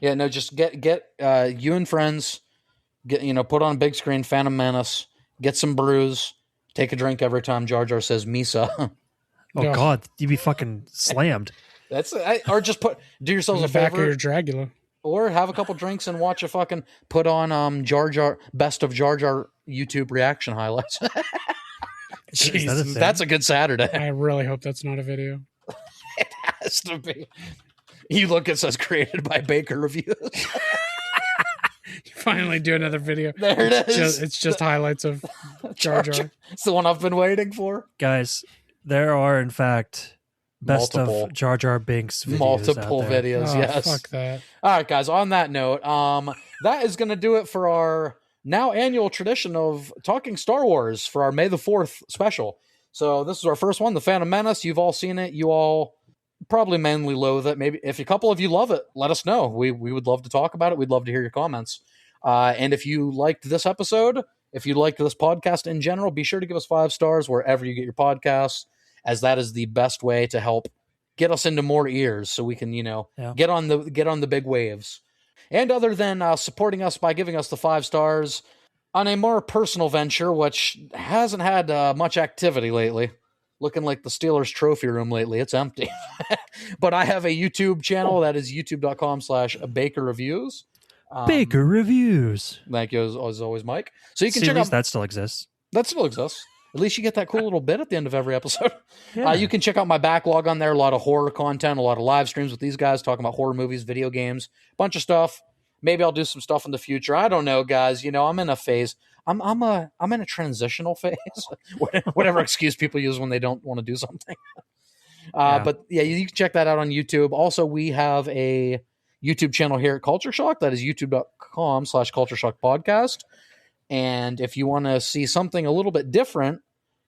Yeah, no, just get you and friends, put on a big screen Phantom Menace, get some brews, take a drink every time Jar Jar says Misa. Oh God, you'd be fucking slammed. Or just do yourselves a back favor, of your Dragula, or have a couple drinks and watch put on Jar Jar best of Jar Jar YouTube reaction highlights. Jeez, that's a good Saturday. I really hope that's not a video. It has to be. You look, it says created by Baker Reviews. You finally do another video. There it is. It's just highlights of Jar Jar. It's the one I've been waiting for. Guys, there are, in fact, best of Jar Jar Binks videos. Multiple videos, yes. Fuck that. All right, guys, on that note, that is going to do it for our now annual tradition of talking Star Wars for our May the 4th special. So this is our first one, The Phantom Menace. You've all seen it. You all probably mainly loathe it. Maybe if a couple of you love it, let us know. We would love to talk about it. We'd love to hear your comments. And if you liked this episode, if you liked this podcast in general, be sure to give us 5 stars wherever you get your podcasts, as that is the best way to help get us into more ears so we can, get on the big waves. And other than supporting us by giving us the 5 stars, on a more personal venture, which hasn't had much activity lately, looking like the Steelers trophy room lately, it's empty. But I have a YouTube channel that is youtube.com/Baker Reviews. Baker Reviews. Thank you, as always, Mike. So you can check out that still exists. That still exists. At least you get that cool little bit at the end of every episode. Yeah. You can check out my backlog on there. A lot of horror content, a lot of live streams with these guys talking about horror movies, video games, bunch of stuff. Maybe I'll do some stuff in the future. I don't know, guys. I'm in a phase. I'm in a transitional phase. Whatever excuse people use when they don't want to do something. But yeah, you can check that out on YouTube. Also, we have a YouTube channel here at Culture Shock. That is youtube.com/Culture Shock Podcast. And if you want to see something a little bit different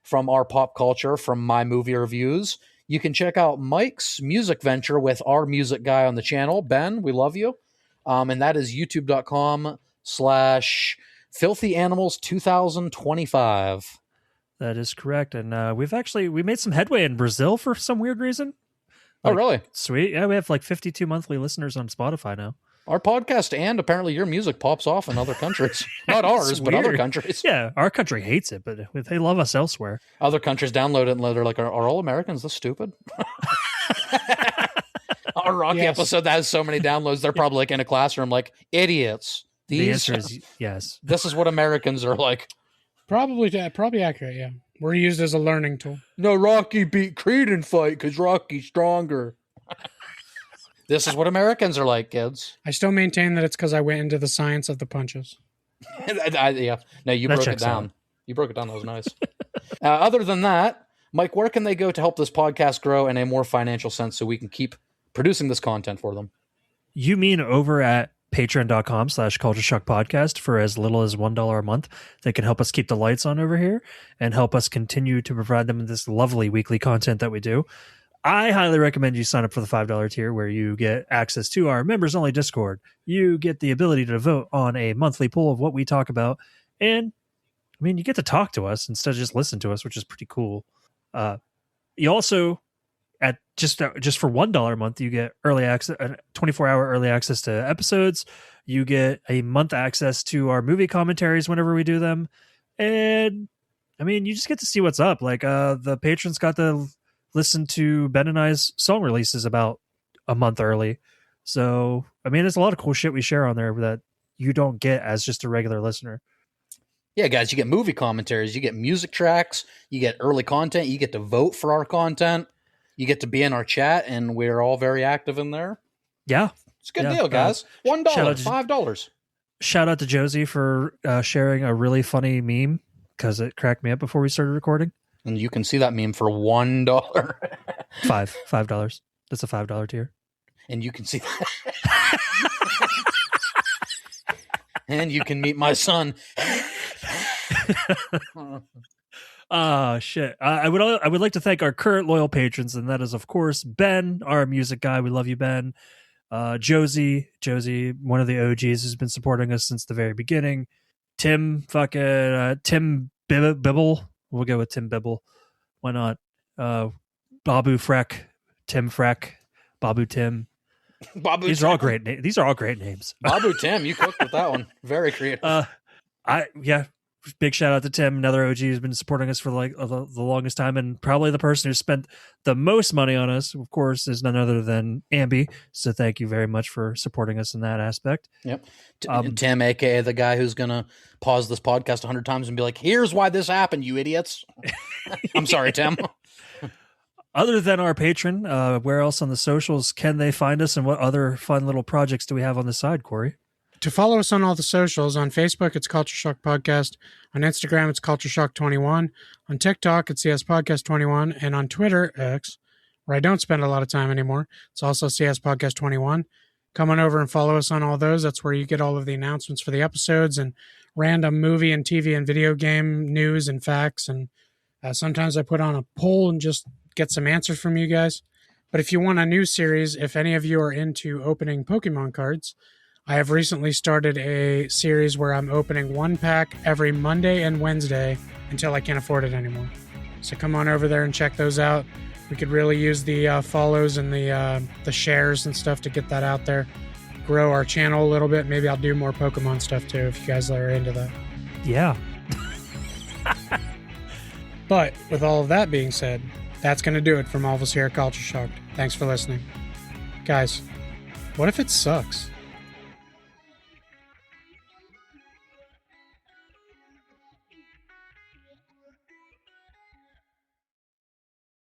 from our pop culture, from my movie reviews, you can check out Mike's music venture with our music guy on the channel, Ben. We love you. And that is youtube.com/Filthy Animals 2025. That is correct. And we made some headway in Brazil for some weird reason. Oh, really? Sweet. Yeah, we have like 52 monthly listeners on Spotify now. Our podcast and apparently your music pops off in other countries. Not ours, but other countries. Yeah, our country hates it, but they love us elsewhere. Other countries download it and they're like, are all Americans this stupid? Our Rocky episode that has so many downloads, they're probably like in a classroom like, idiots. The answer is yes. This is what Americans are like. Probably accurate, yeah. We're used as a learning tool. No, Rocky beat Creed in fight because Rocky's stronger. This is what Americans are like, kids. I still maintain that it's because I went into the science of the punches. Yeah. No, you broke it down. You broke it down. That was nice. Other than that, Mike, where can they go to help this podcast grow in a more financial sense so we can keep producing this content for them? You mean over at patreon.com/Culture Shock Podcast for as little as $1 a month. They can help us keep the lights on over here and help us continue to provide them this lovely weekly content that we do. I highly recommend you sign up for the $5 tier where you get access to our members only Discord. You get the ability to vote on a monthly poll of what we talk about. And I mean, you get to talk to us instead of just listen to us, which is pretty cool. You also, at just for $1 a month, you get early access, 24-hour early access to episodes. You get a month access to our movie commentaries whenever we do them. And I mean, you just get to see what's up. Like the patrons got to listen to Ben and I's song releases about a month early. So, I mean, there's a lot of cool shit we share on there that you don't get as just a regular listener. Yeah, guys, you get movie commentaries, you get music tracks, you get early content, you get to vote for our content, you get to be in our chat, and we're all very active in there. Yeah. It's a good deal, guys. $1, $5. Shout out to Josie for sharing a really funny meme because it cracked me up before we started recording. And you can see that meme for $1. $5. That's a $5 tier. And you can see that. And you can meet my son. Oh shit. I would like to thank our current loyal patrons, and that is of course Ben, our music guy. We love you, Ben. Josie, one of the OGs, has been supporting us since the very beginning. Tim Bibble. We'll go with Tim Bibble. Why not? Babu Freck, Tim Freck, Babu Tim. These are all great names. Babu Tim, you cooked with that one. Very creative. Big shout out to Tim, another OG who's been supporting us for like the longest time, and probably the person who spent the most money on us, of course, is none other than Ambi. So thank you very much for supporting us in that aspect. Yep. Tim, aka the guy who's gonna pause this podcast 100 times and be like, "Here's why this happened, you idiots." I'm sorry, Tim. Other than our patron, where else on the socials can they find us, and what other fun little projects do we have on the side, Corey? To follow us on all the socials, on Facebook, it's Culture Shock Podcast. On Instagram, it's Culture Shock 21. On TikTok, it's CS Podcast 21. And on Twitter, X, where I don't spend a lot of time anymore, it's also CS Podcast 21. Come on over and follow us on all those. That's where you get all of the announcements for the episodes and random movie and TV and video game news and facts. And sometimes I put on a poll and just get some answers from you guys. But if you want a new series, if any of you are into opening Pokemon cards, I have recently started a series where I'm opening one pack every Monday and Wednesday until I can't afford it anymore. So come on over there and check those out. We could really use the follows and the shares and stuff to get that out there. Grow our channel a little bit. Maybe I'll do more Pokemon stuff too if you guys are into that. Yeah. But with all of that being said, that's going to do it from all of us here at Culture Shock. Thanks for listening. Guys, what if it sucks?